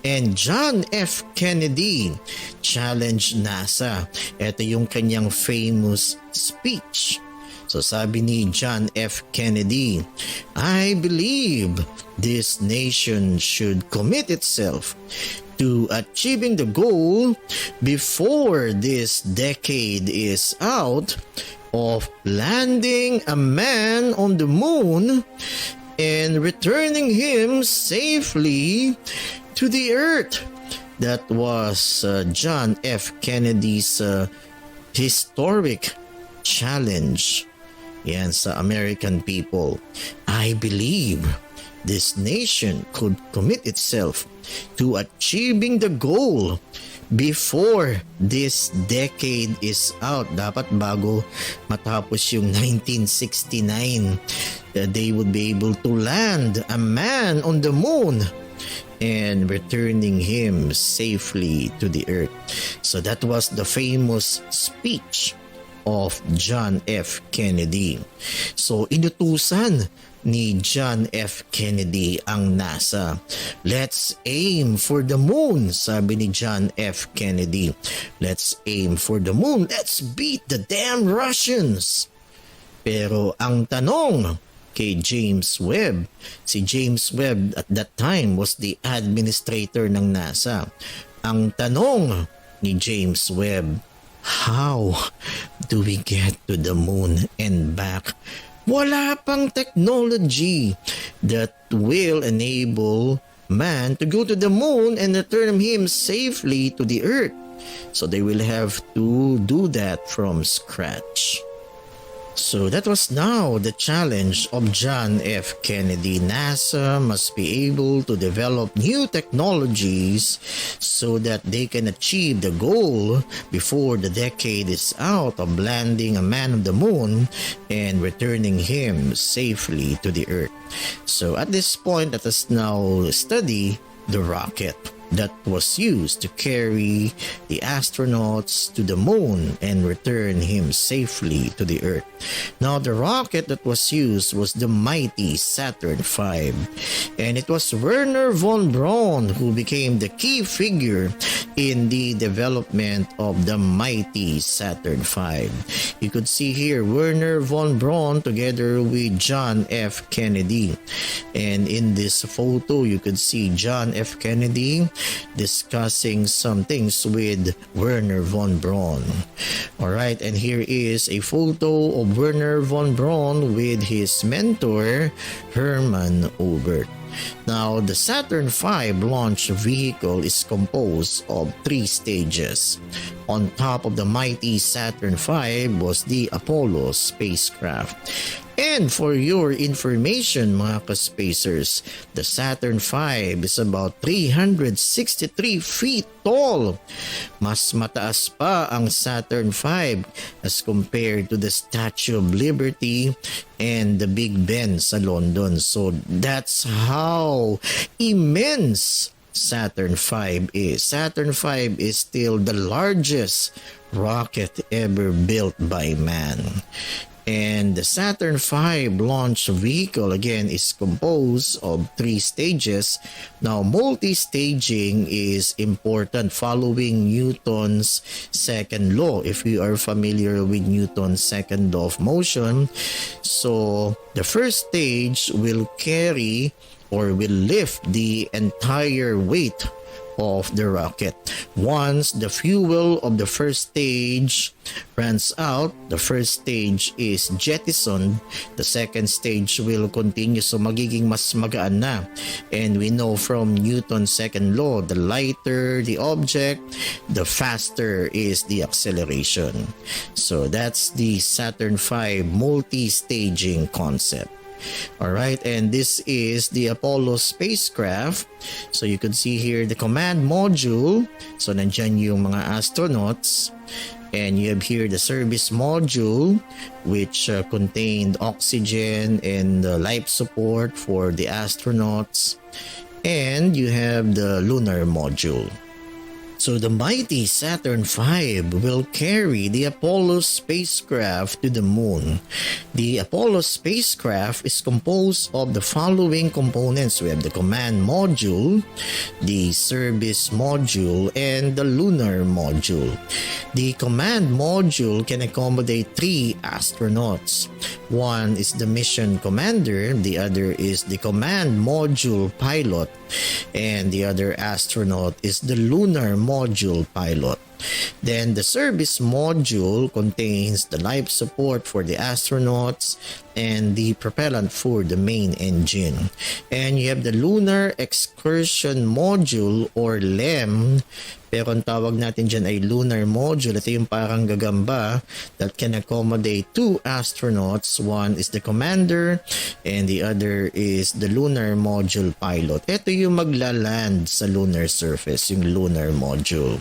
S7: And John F. Kennedy challenged NASA. Ito yung kanyang famous speech. So sabi ni John F. Kennedy, I believe this nation should commit itself to achieving the goal before this decade is out of landing a man on the moon and returning him safely to the earth. That was John F. Kennedy's historic challenge. Yan sa American people. I believe this nation could commit itself to achieving the goal before this decade is out. Dapat bago matapos yung 1969, they would be able to land a man on the moon and returning him safely to the earth. So that was the famous speech of John F. Kennedy. So inutusan ni John F. Kennedy ang NASA. Let's aim for the moon, sabi ni John F. Kennedy. Let's aim for the moon. Let's beat the damn Russians. Pero ang tanong kay James Webb, si James Webb at that time was the administrator ng NASA. Ang tanong ni James Webb, how do we get to the moon and back? Wala pang technology that will enable man to go to the moon and return him safely to the earth. So they will have to do that from scratch. So that was now the challenge of John F. Kennedy. NASA must be able to develop new technologies so that they can achieve the goal before the decade is out of landing a man on the moon and returning him safely to the earth. So at this point, let us now study the rocket that was used to carry the astronauts to the moon and return him safely to the earth. Now, the rocket that was used was the mighty Saturn V, and it was Wernher von Braun who became the key figure in the development of the mighty Saturn V. You could see here Wernher von Braun together with John F. Kennedy, and in this photo you could see John F. Kennedy discussing some things with Wernher von Braun. Alright, and here is a photo of Wernher von Braun with his mentor Hermann Oberth. Now, the Saturn V launch vehicle is composed of 3 stages. On top of the mighty Saturn V was the Apollo spacecraft. And for your information, mga ka-spacers, the Saturn V is about 363 feet tall. Mas mataas pa ang Saturn V as compared to the Statue of Liberty and the Big Ben sa London. So that's how immense Saturn V is. Saturn V is still the largest rocket ever built by man. And the Saturn V launch vehicle again is composed of 3 stages. Now, multi-staging is important following Newton's second law. If you are familiar with Newton's second law of motion, so the first stage will carry or will lift the entire weight of the rocket. Once the fuel of the first stage runs out, the first stage is jettisoned, the second stage will continue, so magiging mas magaan na. And we know from Newton's second law, the lighter the object, the faster is the acceleration. So that's the Saturn V multi-staging concept. Alright, and this is the Apollo spacecraft. So you could see here the command module. So nandyan yung mga astronauts. And you have here the service module, which contained oxygen and life support for the astronauts. And you have the lunar module. So the mighty Saturn V will carry the Apollo spacecraft to the moon. The Apollo spacecraft is composed of the following components. We have the command module, the service module, and the lunar module. The command module can accommodate 3 astronauts. One is the mission commander, the other is the command module pilot, and the other astronaut is the lunar module pilot. Then the service module contains the life support for the astronauts and the propellant for the main engine. And you have the lunar excursion module or LEM, pero ang tawag natin dyan ay lunar module. Ito yung parang gagamba that can accommodate 2 astronauts. One is the commander and the other is the lunar module pilot. Ito yung maglaland sa lunar surface, yung lunar module.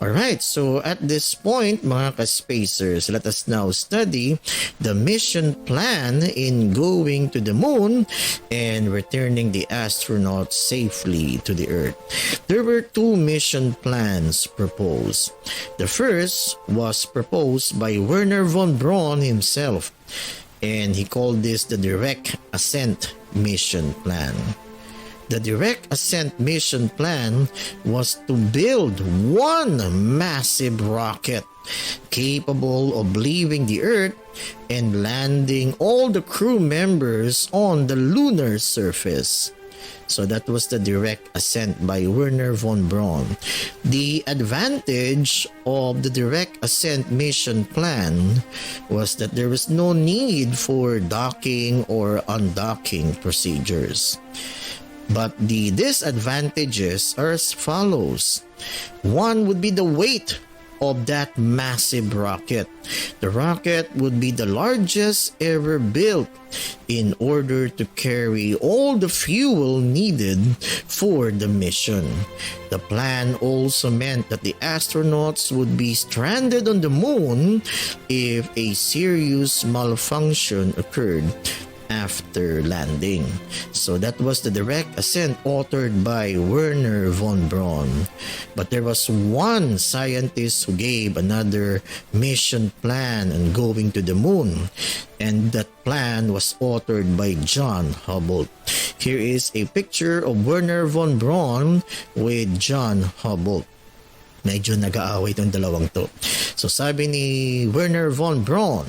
S7: Alright, so at this point, mga ka-spacers, let us now study the mission plan in going to the moon and returning the astronauts safely to the Earth. There were 2 mission plans proposed. The first was proposed by Wernher von Braun himself. and he called this the Direct Ascent Mission Plan. The Direct Ascent Mission Plan was to build one massive rocket capable of leaving the Earth and landing all the crew members on the lunar surface. So that was the Direct Ascent by Wernher von Braun. The advantage of the Direct Ascent Mission Plan was that there was no need for docking or undocking procedures. But the disadvantages are as follows. One would be the weight of that massive rocket. The rocket would be the largest ever built in order to carry all the fuel needed for the mission. The plan also meant that the astronauts would be stranded on the moon if a serious malfunction occurred after landing. So that was the Direct Ascent authored by Wernher von Braun. But there was one scientist who gave another mission plan on going to the moon, and that plan was authored by John Hubble. Here is a picture of Wernher von Braun with John Hubble. Medyo nag-aaway itong dalawang to. So sabi ni Wernher von Braun,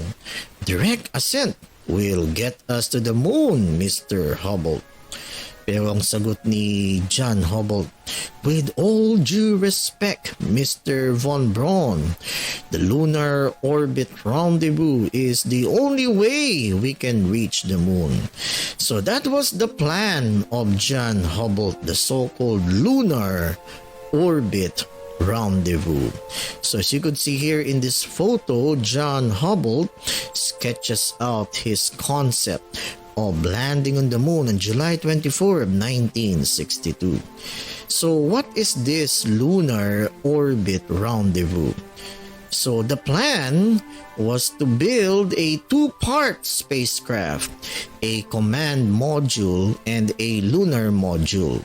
S7: direct ascent will get us to the moon, Mr. Hubble. Pero ang sagot ni John Hubble, with all due respect, Mr. von Braun, the lunar orbit rendezvous is the only way we can reach the moon. So that was the plan of John Hubble, the so-called lunar orbit rendezvous. So as you could see here in this photo, John Hubble sketches out his concept of landing on the moon on July 24 of 1962. So what is this lunar orbit rendezvous? So the plan was to build a two-part spacecraft, a command module and a lunar module.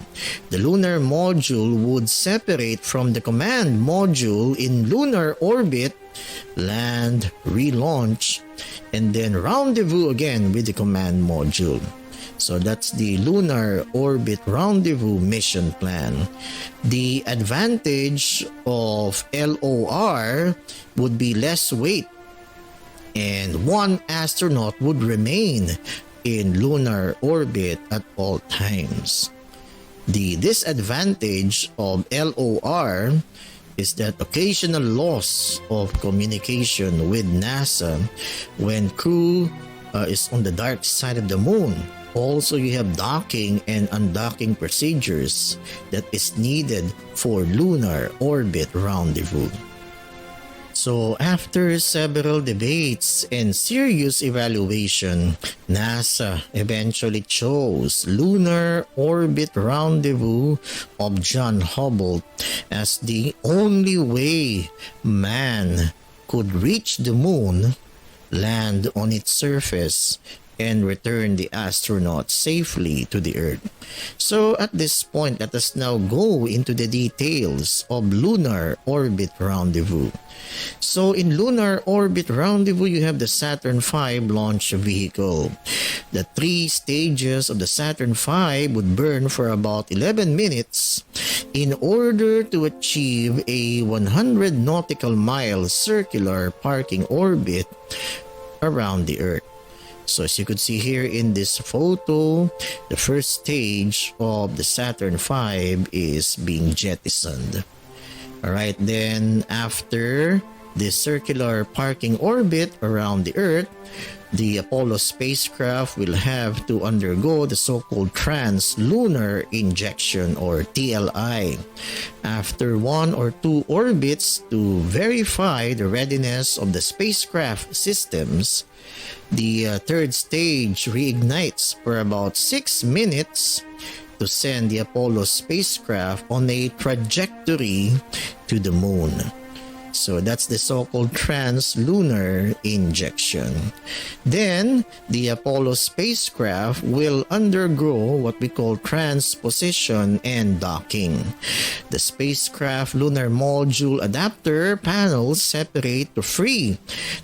S7: The lunar module would separate from the command module in lunar orbit, land, relaunch, and then rendezvous again with the command module. So that's the Lunar Orbit Rendezvous mission plan. The advantage of LOR would be less weight, and one astronaut would remain in lunar orbit at all times. The disadvantage of LOR is that occasional loss of communication with NASA when crew is on the dark side of the moon. Also, you have docking and undocking procedures that is needed for lunar orbit rendezvous. So after several debates and serious evaluation, NASA eventually chose Lunar Orbit Rendezvous of John Hubble as the only way man could reach the moon, land on its surface, and return the astronauts safely to the Earth. So at this point, let us now go into the details of Lunar Orbit Rendezvous. So in Lunar Orbit Rendezvous, you have the Saturn V launch vehicle. The 3 stages of the Saturn V would burn for about 11 minutes in order to achieve a 100 nautical mile circular parking orbit around the Earth. So as you could see here in this photo, the first stage of the Saturn V is being jettisoned. Alright, then after the circular parking orbit around the Earth, the Apollo spacecraft will have to undergo the so-called trans-lunar injection or TLI. After 1 or 2 orbits to verify the readiness of the spacecraft systems, the third stage reignites for about 6 minutes to send the Apollo spacecraft on a trajectory to the moon. So that's the so-called trans-lunar injection. Then the Apollo spacecraft will undergo what we call transposition and docking. The spacecraft lunar module adapter panels separate to free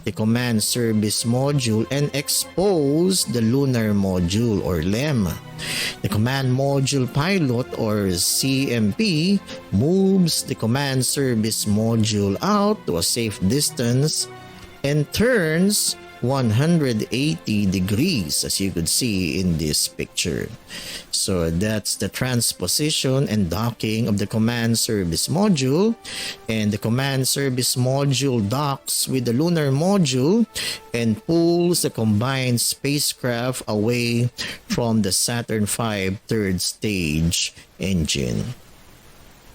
S7: the command service module and expose the lunar module or LEM. The command module pilot or CMP moves the command service module out to a safe distance and turns 180 degrees, as you could see in this picture. So that's the transposition and docking of the command service module, and the command service module docks with the lunar module and pulls the combined spacecraft away from the Saturn V third stage engine.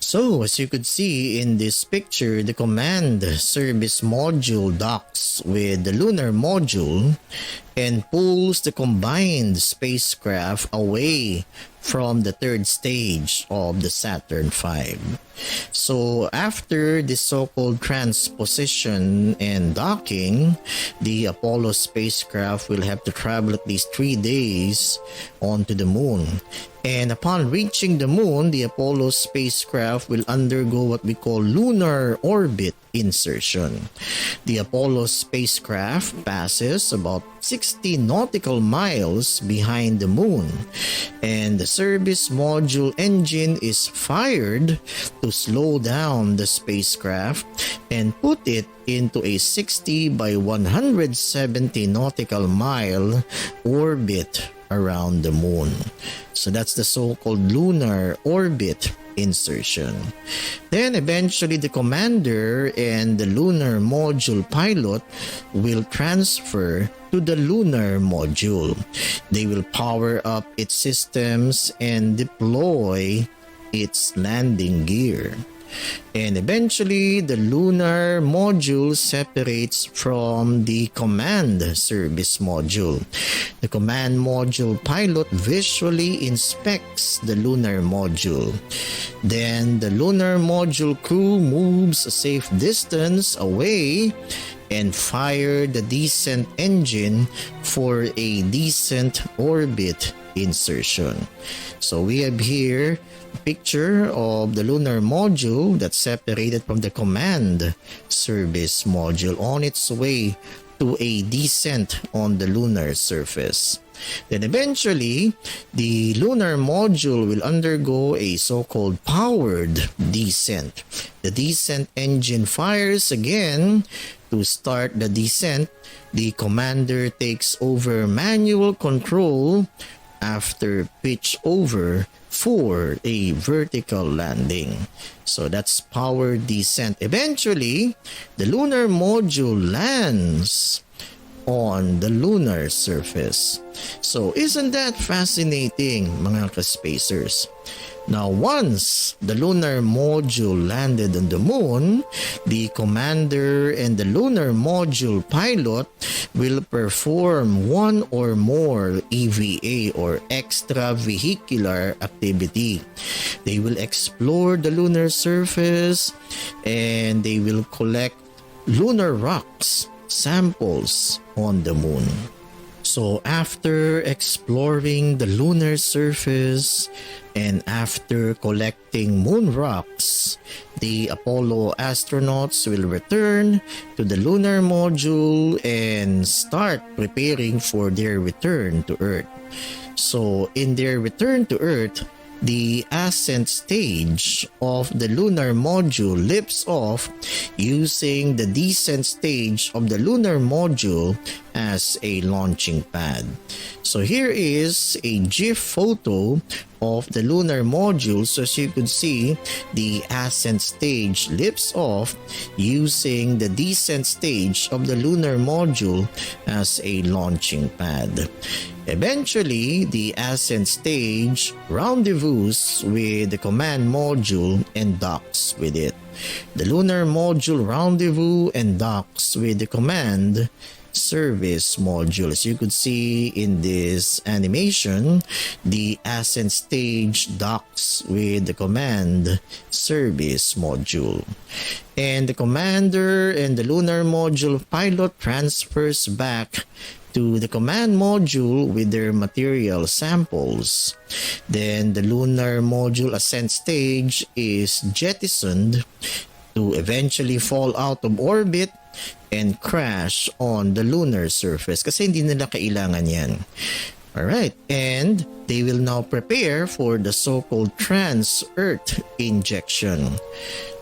S7: So, as you could see in this picture, the command service module docks with the lunar module and pulls the combined spacecraft away from the third stage of the Saturn V. So after the so-called transposition and docking, the Apollo spacecraft will have to travel at least 3 days onto the moon. And upon reaching the moon, the Apollo spacecraft will undergo what we call lunar orbit insertion. The Apollo spacecraft passes about 60 nautical miles behind the moon, and the service module engine is fired to slow down the spacecraft and put it into a 60 by 170 nautical mile orbit around the moon. So that's the so-called lunar orbit insertion. Then eventually the commander and the lunar module pilot will transfer to the lunar module. They will power up its systems and deploy its landing gear. And eventually, the lunar module separates from the command service module. The command module pilot visually inspects the lunar module. Then the lunar module crew moves a safe distance away and fire the descent engine for a descent orbit insertion. So we have here a picture of the lunar module that's separated from the command service module on its way to a descent on the lunar surface. Then eventually, the lunar module will undergo a so-called powered descent. The descent engine fires again to start the descent. The commander takes over manual control after pitch over for a vertical landing. So that's powered descent. Eventually, the lunar module lands on the lunar surface. So isn't that fascinating, mga ka-spacers? Now, once the lunar module landed on the moon, the commander and the lunar module pilot will perform one or more EVA or extravehicular activity. They will explore the lunar surface and they will collect lunar rocks samples on the moon. So after exploring the lunar surface and after collecting moon rocks, the Apollo astronauts will return to the lunar module and start preparing for their return to Earth. So in their return to Earth, the ascent stage of the lunar module lifts off using the descent stage of the lunar module as a launching pad. So here is a GIF photo of the lunar module. So as you could see, the ascent stage lifts off using the descent stage of the lunar module as a launching pad. Eventually, the ascent stage rendezvous with the command module and docks with it. the lunar module rendezvous and docks with the command service module. As you could see in this animation, the ascent stage docks with the command service module. And the commander and the lunar module pilot transfers back to the command module with their material samples. Then the lunar module ascent stage is jettisoned to eventually fall out of orbit and crash on the lunar surface kasi hindi nila kailangan yan. Alright, and they will now prepare for the so-called trans-Earth injection.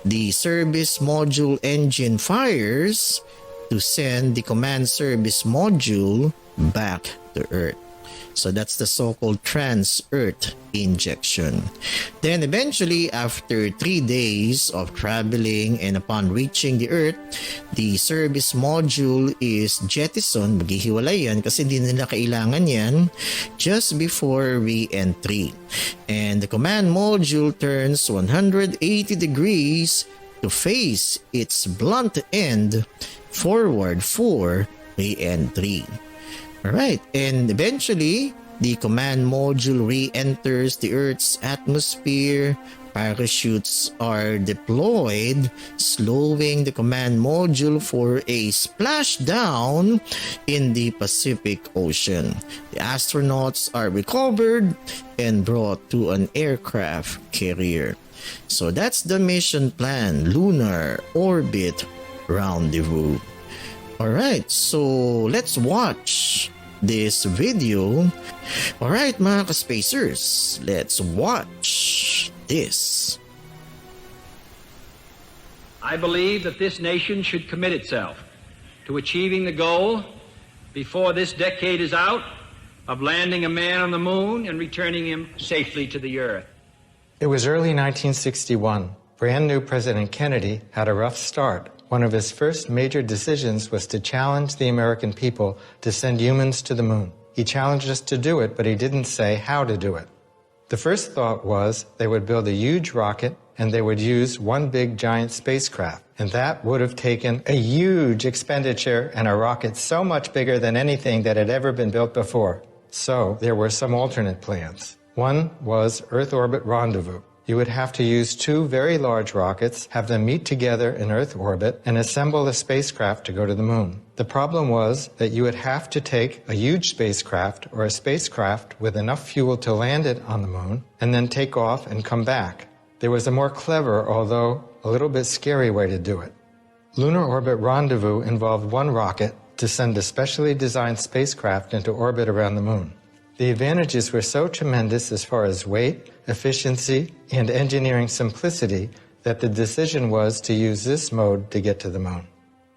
S7: The service module engine fires to send the command service module back to Earth. So that's the so-called trans-Earth injection. Then eventually, after 3 days of traveling and upon reaching the Earth, the service module is jettisoned. Maghihiwalay yan kasi hindi nila kailangan yan just before re-entry. And the command module turns 180 degrees to face its blunt end forward for re-entry. Alright, and eventually, the command module re-enters the Earth's atmosphere. Parachutes are deployed, slowing the command module for a splashdown in the Pacific Ocean. The astronauts are recovered and brought to an aircraft carrier. So that's the mission plan, Lunar Orbit Rendezvous. Alright, so let's watch this video. Alright mga ka-spacers, let's watch this.
S1: I believe that this nation should commit itself to achieving the goal before this decade is out of landing a man on the moon and returning him safely to the Earth.
S2: It was early 1961. Brand new President Kennedy had a rough start. One of his first major decisions was to challenge the American people to send humans to the moon. He challenged us to do it, but he didn't say how to do it. The first thought was they would build a huge rocket and they would use one big giant spacecraft. And that would have taken a huge expenditure and a rocket so much bigger than anything that had ever been built before. So there were some alternate plans. One was Earth Orbit Rendezvous. You would have to use 2 very large rockets, have them meet together in Earth orbit, and assemble a spacecraft to go to the moon. The problem was that you would have to take a huge spacecraft or a spacecraft with enough fuel to land it on the moon, and then take off and come back. There was a more clever, although a little bit scary way to do it. Lunar Orbit Rendezvous involved one rocket to send a specially designed spacecraft into orbit around the moon. The advantages were so tremendous as far as weight, efficiency, and engineering simplicity that the decision was to use this mode to get to the moon.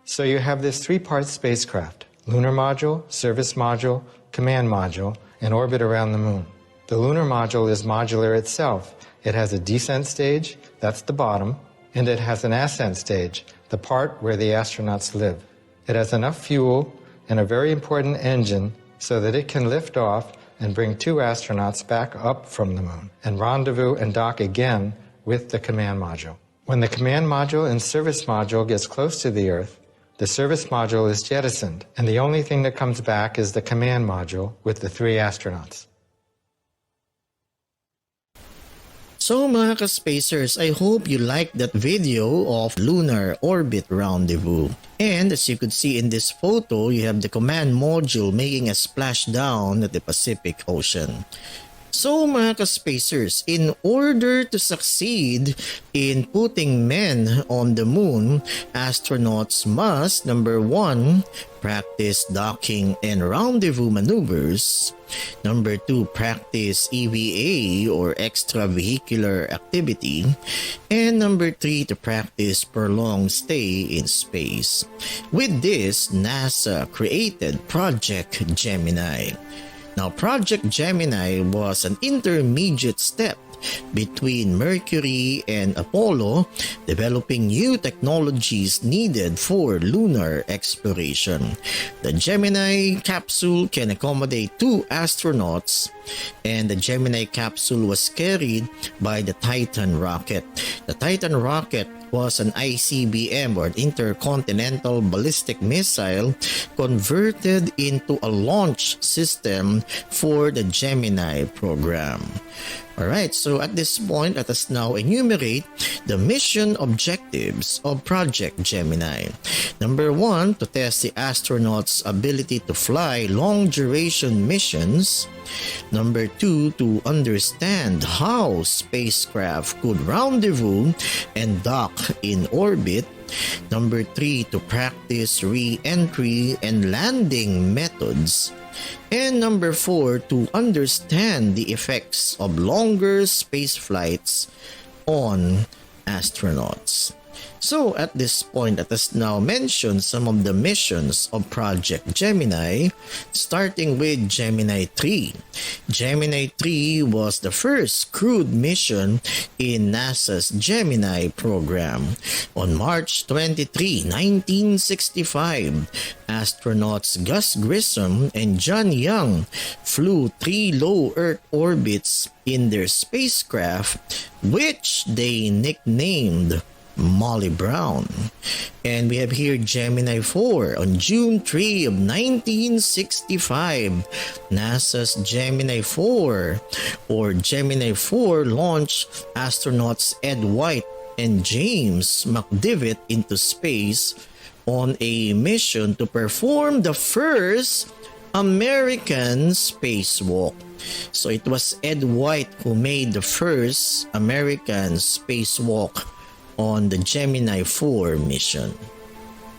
S2: So you have this 3-part spacecraft: lunar module, service module, command module, and orbit around the moon. The lunar module is modular itself. It has a descent stage, that's the bottom, and it has an ascent stage, the part where the astronauts live. It has enough fuel and a very important engine so that it can lift off and bring 2 astronauts back up from the moon and rendezvous and dock again with the command module. When the command module and service module gets close to the Earth, the service module is jettisoned, and the only thing that comes back is the command module with the 3 astronauts.
S7: So mga ka-spacers, I hope you liked that video of Lunar Orbit Rendezvous. And as you could see in this photo, you have the command module making a splashdown at the Pacific Ocean. So mga ka-spacers, in order to succeed in putting men on the moon, astronauts must, number 1, practice docking and rendezvous maneuvers. Number 2, practice EVA or extravehicular activity. And number 3, to practice prolonged stay in space. With this, NASA created Project Gemini. Now, Project Gemini was an intermediate step between Mercury and Apollo, developing new technologies needed for lunar exploration. The Gemini capsule can accommodate 2 astronauts, and the Gemini capsule was carried by the Titan rocket. The Titan rocket was an ICBM or Intercontinental Ballistic Missile converted into a launch system for the Gemini program. Alright, so at this point, let us now enumerate the mission objectives of Project Gemini. Number 1, to test the astronauts' ability to fly long-duration missions. Number 2, to understand how spacecraft could rendezvous and dock in orbit. Number 3, to practice re-entry and landing methods. And number 4, to understand the effects of longer space flights on astronauts. So at this point, let us now mention some of the missions of Project Gemini, starting with Gemini 3. Gemini 3 was the first crewed mission in NASA's Gemini program. On March 23, 1965, astronauts Gus Grissom and John Young flew 3 low Earth orbits in their spacecraft, which they nicknamed Molly Brown. And we have here Gemini 4 on June 3 of 1965. NASA's Gemini 4 or Gemini 4 launched astronauts Ed White and James McDivitt into space on a mission to perform the first American spacewalk. So it was Ed White who made the first American spacewalk on the Gemini 4 mission.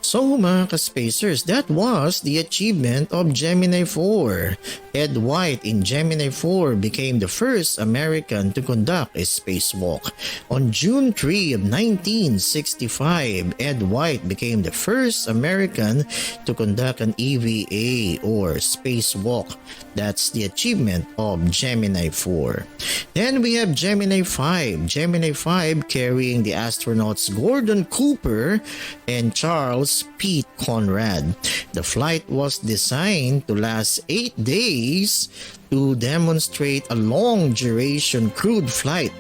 S7: So mga ka-spacers, that was the achievement of Gemini 4. Ed White in Gemini 4 became the first American to conduct a spacewalk. On June 3 of 1965, Ed White became the first American to conduct an EVA or spacewalk. That's the achievement of Gemini 4. Then we have Gemini 5. Gemini 5 carrying the astronauts Gordon Cooper and Charles Pete Conrad. The flight was designed to last 8 days to demonstrate a long-duration crewed flight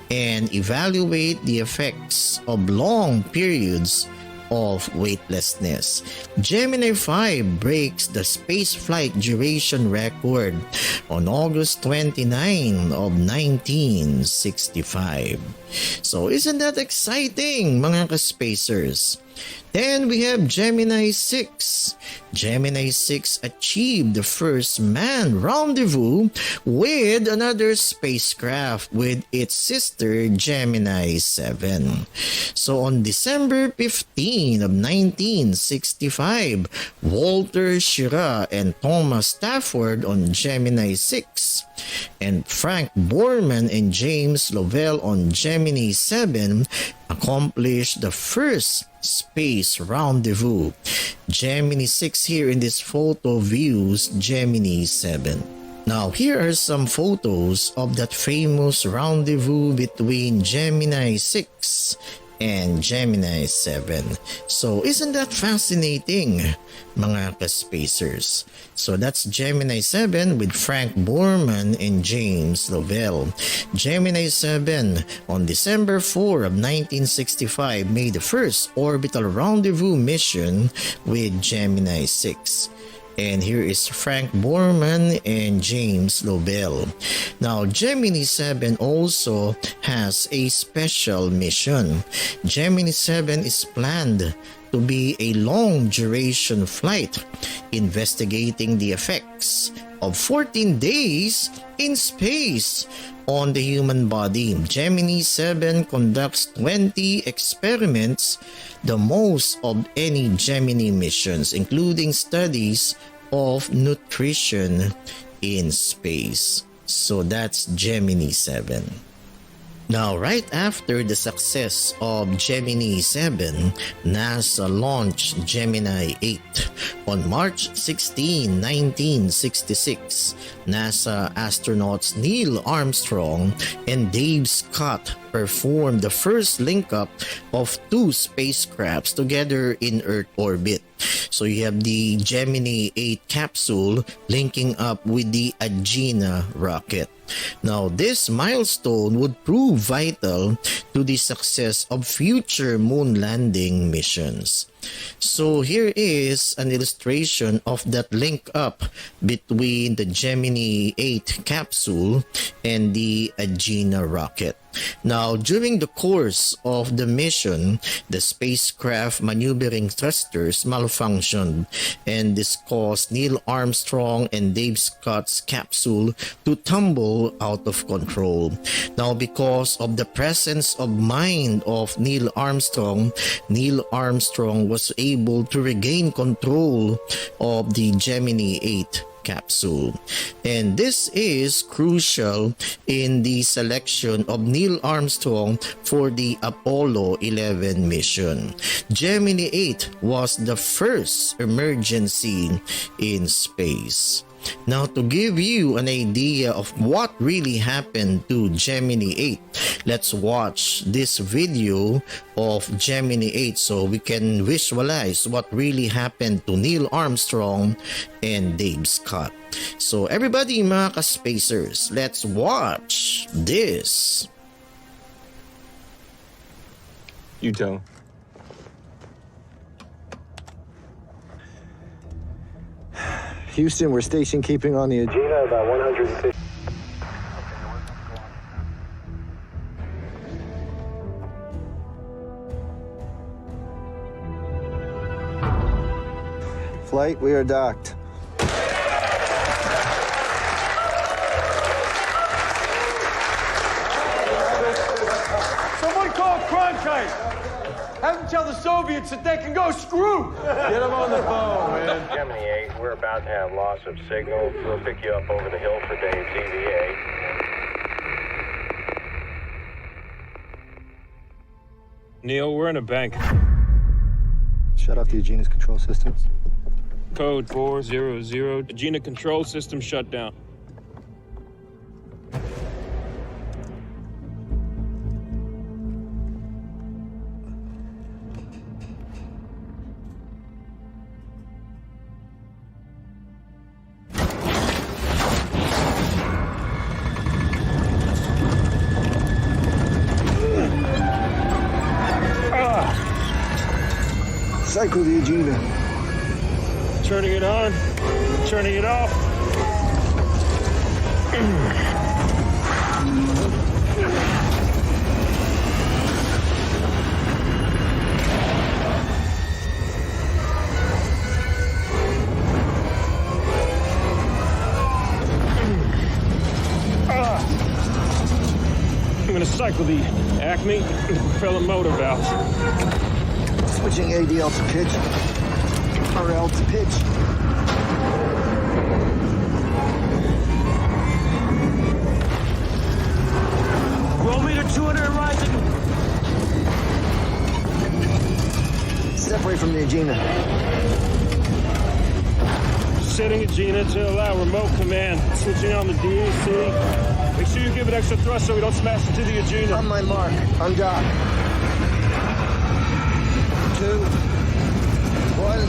S7: and evaluate the effects of long periods of weightlessness. Gemini 5 breaks the spaceflight duration record on August 29 of 1965. So isn't that exciting, mga ka-spacers? Then we have Gemini 6. Gemini 6 achieved the first manned rendezvous with another spacecraft with its sister Gemini 7. So on December 15 of 1965, Walter Schirra and Thomas Stafford on Gemini 6 and Frank Borman and James Lovell on Gemini 7 accomplished the first space rendezvous. Gemini 6 here in this photo views Gemini 7. Now here are some photos of that famous rendezvous between Gemini 6 and Gemini 7. So isn't that fascinating, mga ka-spacers? So that's Gemini 7 with Frank Borman and James Lovell. Gemini 7 on December 4 of 1965 made the first orbital rendezvous mission with Gemini 6. And here is Frank Borman and James Lovell. Now, Gemini 7 also has a special mission. Gemini 7 is planned to be a long-duration flight investigating the effects of 14 days in space on the human body. Gemini 7 conducts 20 experiments, the most of any Gemini missions, including studies of nutrition in space. So that's Gemini 7. Now, right after the success of Gemini 7, NASA launched Gemini 8. On March 16, 1966, NASA astronauts Neil Armstrong and Dave Scott performed the first link-up of two spacecrafts together in Earth orbit. So you have the Gemini 8 capsule linking up with the Agena rocket. Now, this milestone would prove vital to the success of future moon landing missions. So here is an illustration of that link up between the Gemini 8 capsule and the Agena rocket. Now, during the course of the mission, the spacecraft maneuvering thrusters malfunctioned, and this caused Neil Armstrong and Dave Scott's capsule to tumble out of control. Now, because of the presence of mind of Neil Armstrong was able to regain control of the Gemini 8 capsule. And this is crucial in the selection of Neil Armstrong for the Apollo 11 mission. Gemini 8 was the first emergency in space. Now, to give you an idea of what really happened to Gemini 8, let's watch this video of Gemini 8 so we can visualize what really happened to Neil Armstrong and Dave Scott. So everybody, mga ka-spacers, let's watch this.
S21: You don't.
S22: Houston, we're station keeping on the Agena about 150. Flight, we are docked.
S23: Someone call Cronkite. Have them tell the Soviets that they can go screw. Get them on the phone, man.
S24: Gemini 8, we're about to have loss of signal. We'll pick you up over the hill for Dave's EVA.
S25: Neil, we're in a bank.
S22: Shut off the Agena's control systems.
S25: Code 400. Agena control system shut down.
S22: Cycle the Agena.
S25: Turning it on, turning it off. I'm gonna cycle the Acme propeller motor valves.
S22: Switching ADL to pitch. RL to pitch.
S23: Roll meter 200 and rising.
S22: Separate from the Agena.
S25: Setting Agena to allow remote command. Switching on the DAC. Make sure you give it extra thrust so we don't smash into the Agena.
S22: On my mark. On dock. 2, 1.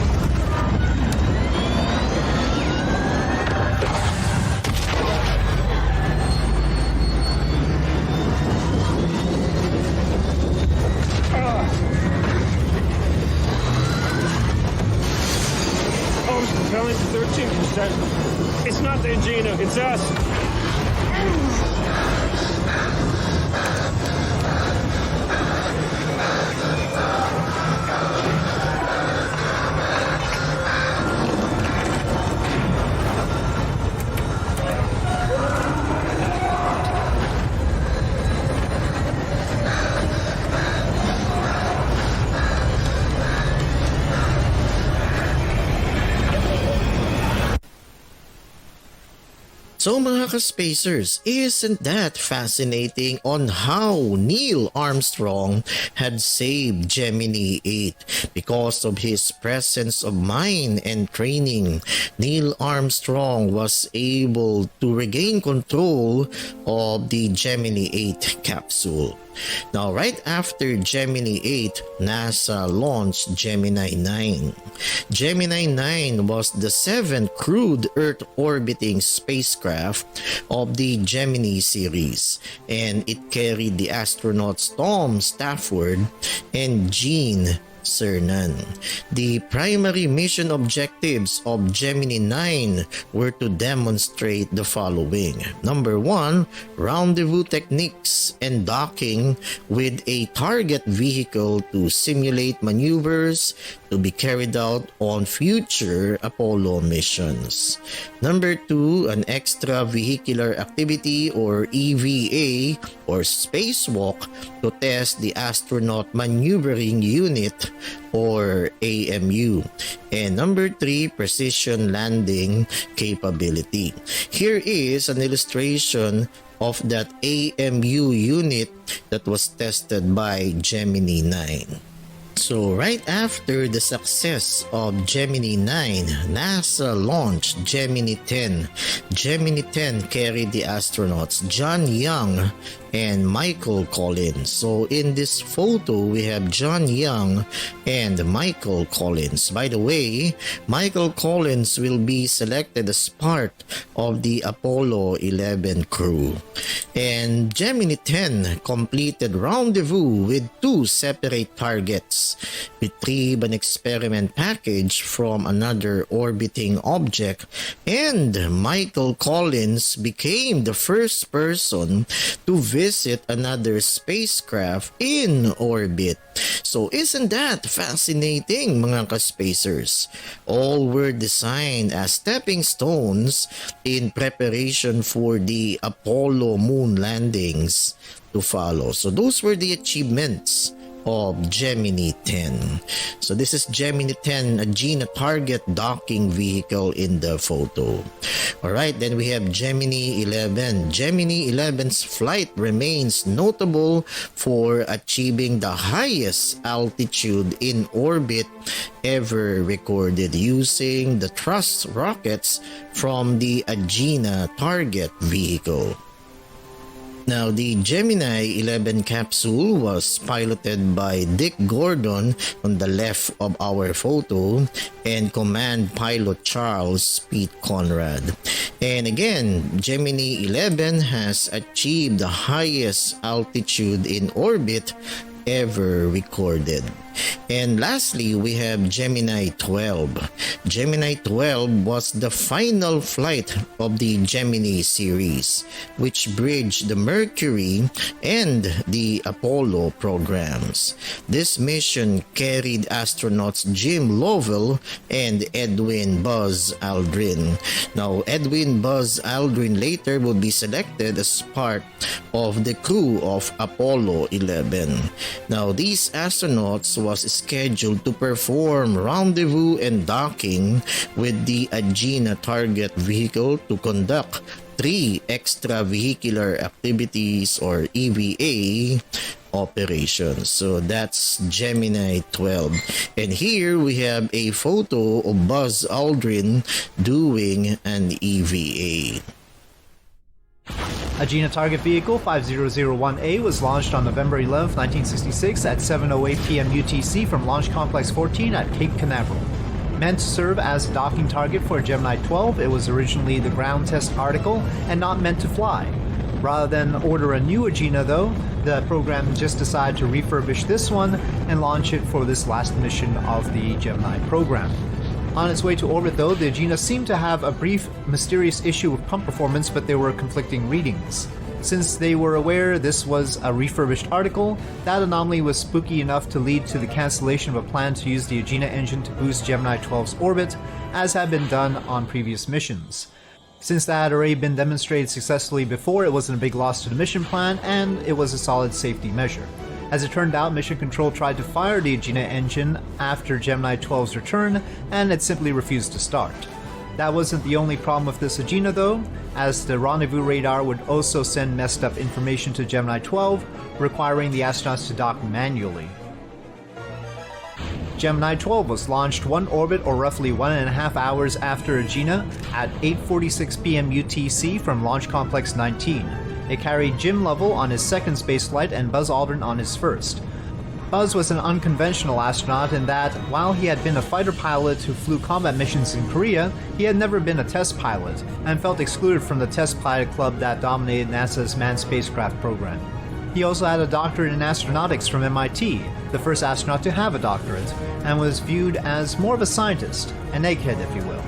S25: Home's propelling to 13%. It's not the Agena, it's us.
S7: So mga ka-spacers, isn't that fascinating on how Neil Armstrong had saved Gemini 8? Because of his presence of mind and training, Neil Armstrong was able to regain control of the Gemini 8 capsule. Now, right after Gemini 8, NASA launched Gemini 9. Gemini 9 was the 7th crewed Earth-orbiting spacecraft of the Gemini series, and it carried the astronauts Tom Stafford and Gene Cernan. The primary mission objectives of Gemini 9 were to demonstrate the following. Number 1, rendezvous techniques and docking with a target vehicle to simulate maneuvers to be carried out on future Apollo missions. Number 2, an extravehicular activity or EVA or spacewalk to test the astronaut maneuvering unit or AMU. And number 3, precision landing capability. Here is an illustration of that AMU unit that was tested by Gemini 9. So right after the success of Gemini 9, NASA launched Gemini 10. Gemini 10 carried the astronauts John Young and Michael Collins. So in this photo, we have John Young and Michael Collins. By the way, Michael Collins will be selected as part of the Apollo 11 crew. And Gemini 10 completed rendezvous with 2 separate targets, retrieve an experiment package from another orbiting object, and Michael Collins became the first person to visit another spacecraft in orbit. So isn't that fascinating, mga ka-spacers? All were designed as stepping stones in preparation for the Apollo moon landings to follow. So those were the achievements of Gemini 10. So this is Gemini 10, a Gina target docking vehicle in the photo. Alright, then we have Gemini 11. Gemini 11's flight remains notable for achieving the highest altitude in orbit ever recorded using the thrust rockets from the Agena target vehicle. Now, the Gemini 11 capsule was piloted by Dick Gordon on the left of our photo and command pilot Charles Pete Conrad. And again, Gemini 11 has achieved the highest altitude in orbit ever recorded. And lastly, we have Gemini 12. Gemini 12 was the final flight of the Gemini series, which bridged the Mercury and the Apollo programs. This mission carried astronauts Jim Lovell and Edwin Buzz Aldrin. Now, Edwin Buzz Aldrin later would be selected as part of the crew of Apollo 11. Now, these astronauts was scheduled to perform rendezvous and docking with the Agena target vehicle to conduct 3 extravehicular activities or EVA operations. So that's Gemini 12. And here we have a photo of Buzz Aldrin doing an EVA.
S3: Agena target vehicle 5001A was launched on November 11, 1966 at 7:08 p.m. UTC from Launch Complex 14 at Cape Canaveral. Meant to serve as a docking target for Gemini 12, it was originally the ground test article and not meant to fly. Rather than order a new Agena though, the program just decided to refurbish this one and launch it for this last mission of the Gemini program. On its way to orbit though, the Agena seemed to have a brief, mysterious issue with pump performance, but there were conflicting readings. Since they were aware this was a refurbished article, that anomaly was spooky enough to lead to the cancellation of a plan to use the Agena engine to boost Gemini 12's orbit, as had been done on previous missions. Since that had already been demonstrated successfully before, it wasn't a big loss to the mission plan, and it was a solid safety measure. As it turned out, Mission Control tried to fire the Agena engine after Gemini 12's return, and it simply refused to start. That wasn't the only problem with this Agena though, as the rendezvous radar would also send messed up information to Gemini 12, requiring the astronauts to dock manually. Gemini 12 was launched one orbit or roughly 1.5 hours after Agena at 8:46 p.m. UTC from Launch Complex 19. It carried Jim Lovell on his second spaceflight and Buzz Aldrin on his first. Buzz was an unconventional astronaut in that, while he had been a fighter pilot who flew combat missions in Korea, he had never been a test pilot, and felt excluded from the test pilot club that dominated NASA's manned spacecraft program. He also had a doctorate in astronautics from MIT, the first astronaut to have a doctorate, and was viewed as more of a scientist, an egghead if you will.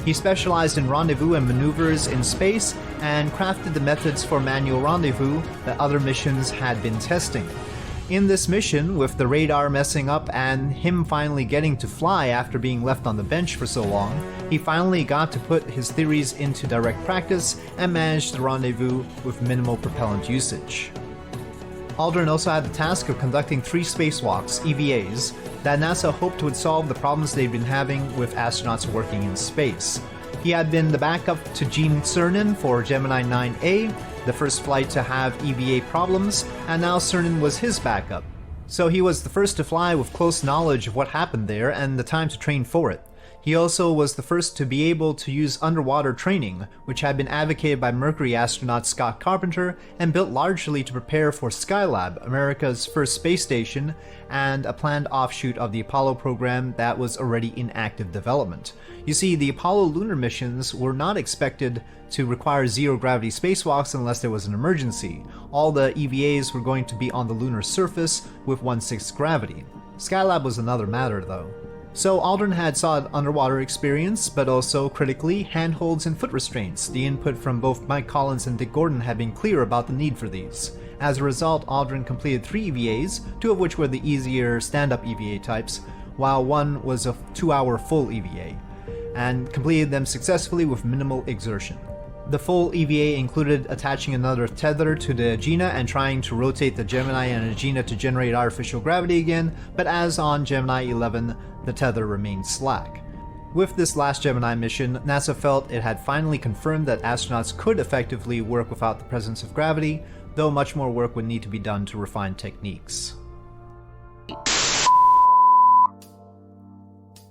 S3: He specialized in rendezvous and maneuvers in space, and crafted the methods for manual rendezvous that other missions had been testing. In this mission, with the radar messing up and him finally getting to fly after being left on the bench for so long, he finally got to put his theories into direct practice and managed the rendezvous with minimal propellant usage. Aldrin also had the task of conducting 3 spacewalks, EVAs, that NASA hoped would solve the problems they'd been having with astronauts working in space. He had been the backup to Gene Cernan for Gemini 9A, the first flight to have EVA problems, and now Cernan was his backup. So he was the first to fly with close knowledge of what happened there and the time to train for it. He also was the first to be able to use underwater training, which had been advocated by Mercury astronaut Scott Carpenter and built largely to prepare for Skylab, America's first space station, and a planned offshoot of the Apollo program that was already in active development. You see, the Apollo lunar missions were not expected to require zero-gravity spacewalks unless there was an emergency. All the EVAs were going to be on the lunar surface with 1/6 gravity. Skylab was another matter, though. So Aldrin had solid underwater experience, but also, critically, handholds and foot restraints. The input from both Mike Collins and Dick Gordon had been clear about the need for these. As a result, Aldrin completed 3 EVAs, 2 of which were the easier stand-up EVA types, while one was a 2-hour full EVA, and completed them successfully with minimal exertion. The full EVA included attaching another tether to the Agena and trying to rotate the Gemini and Agena to generate artificial gravity again, but as on Gemini 11, the tether remained slack. With this last Gemini mission, NASA felt it had finally confirmed that astronauts could effectively work without the presence of gravity, though much more work would need to be done to refine techniques.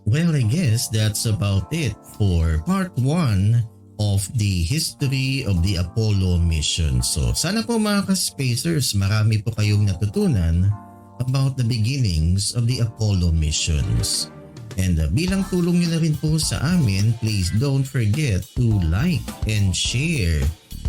S7: Well, I guess that's about it for part 1 of the history of the Apollo mission. So sana po mga ka-spacers, marami po kayong natutunan about the beginnings of the Apollo missions. And bilang tulong nyo na rin po sa amin, please don't forget to like and share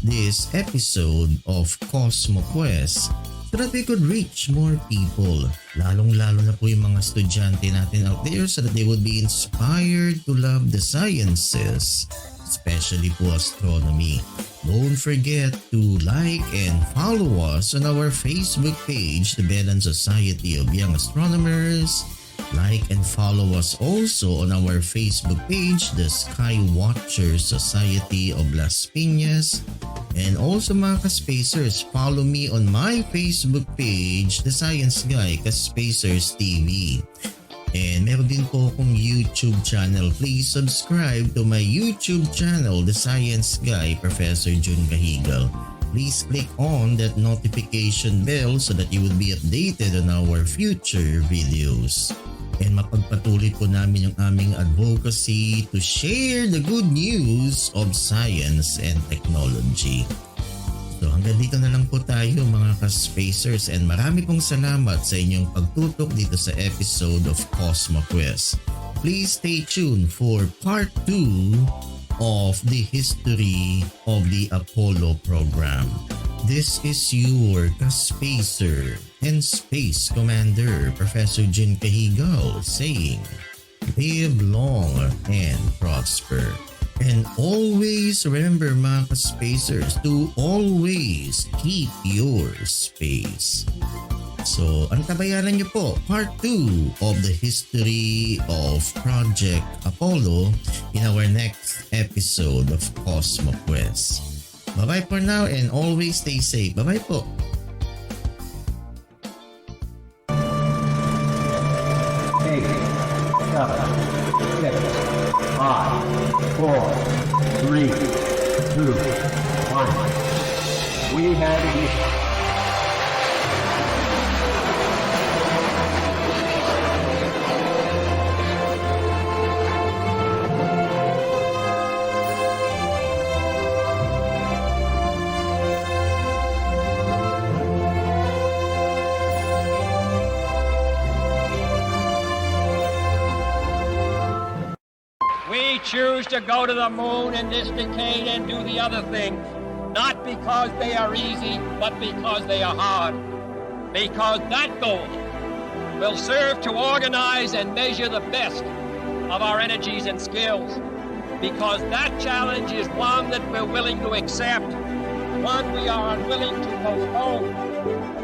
S7: this episode of COSMOQUEST so that we could reach more people. Lalong-lalo na po yung mga estudyante natin out there so that they would be inspired to love the sciences, especially po astronomy. Don't forget to like and follow us on our Facebook page, the Belan Society of Young Astronomers. Like and follow us also on our Facebook page, the Sky Watchers Society of Las Piñas. And also mga ka-spacers, follow me on my Facebook page, the Science Guy, Ka-Spacers TV. And meron din po akong YouTube channel. Please subscribe to my YouTube channel, The Science Guy, Professor Jun Cajigal. Please click on that notification bell so that you will be updated on our future videos. And mapagpatuloy po namin yung aming advocacy to share the good news of science and technology. So hanggang dito na lang po tayo mga ka-spacers, and marami pong salamat sa inyong pagtutok dito sa episode of COSMOQUEST. Please stay tuned for part 2 of the history of the Apollo program. This is your ka-spacer and Space Commander, Professor Jun Cajigal, saying, live long and prosper. And always remember mga ka-spacers to always keep your space. So, antabayanan niyo po part 2 of the history of Project Apollo in our next episode of COSMOQUEST. Bye-bye for now and always stay safe. Bye-bye po.
S1: 8, 7, 6, 5, 4, 3, 2, 1. We have ignition. We choose to go to the moon in this decade and do the other things, not because they are easy, but because they are hard. Because that goal will serve to organize and measure the best of our energies and skills. Because that challenge is one that we're willing to accept, one we are unwilling to postpone.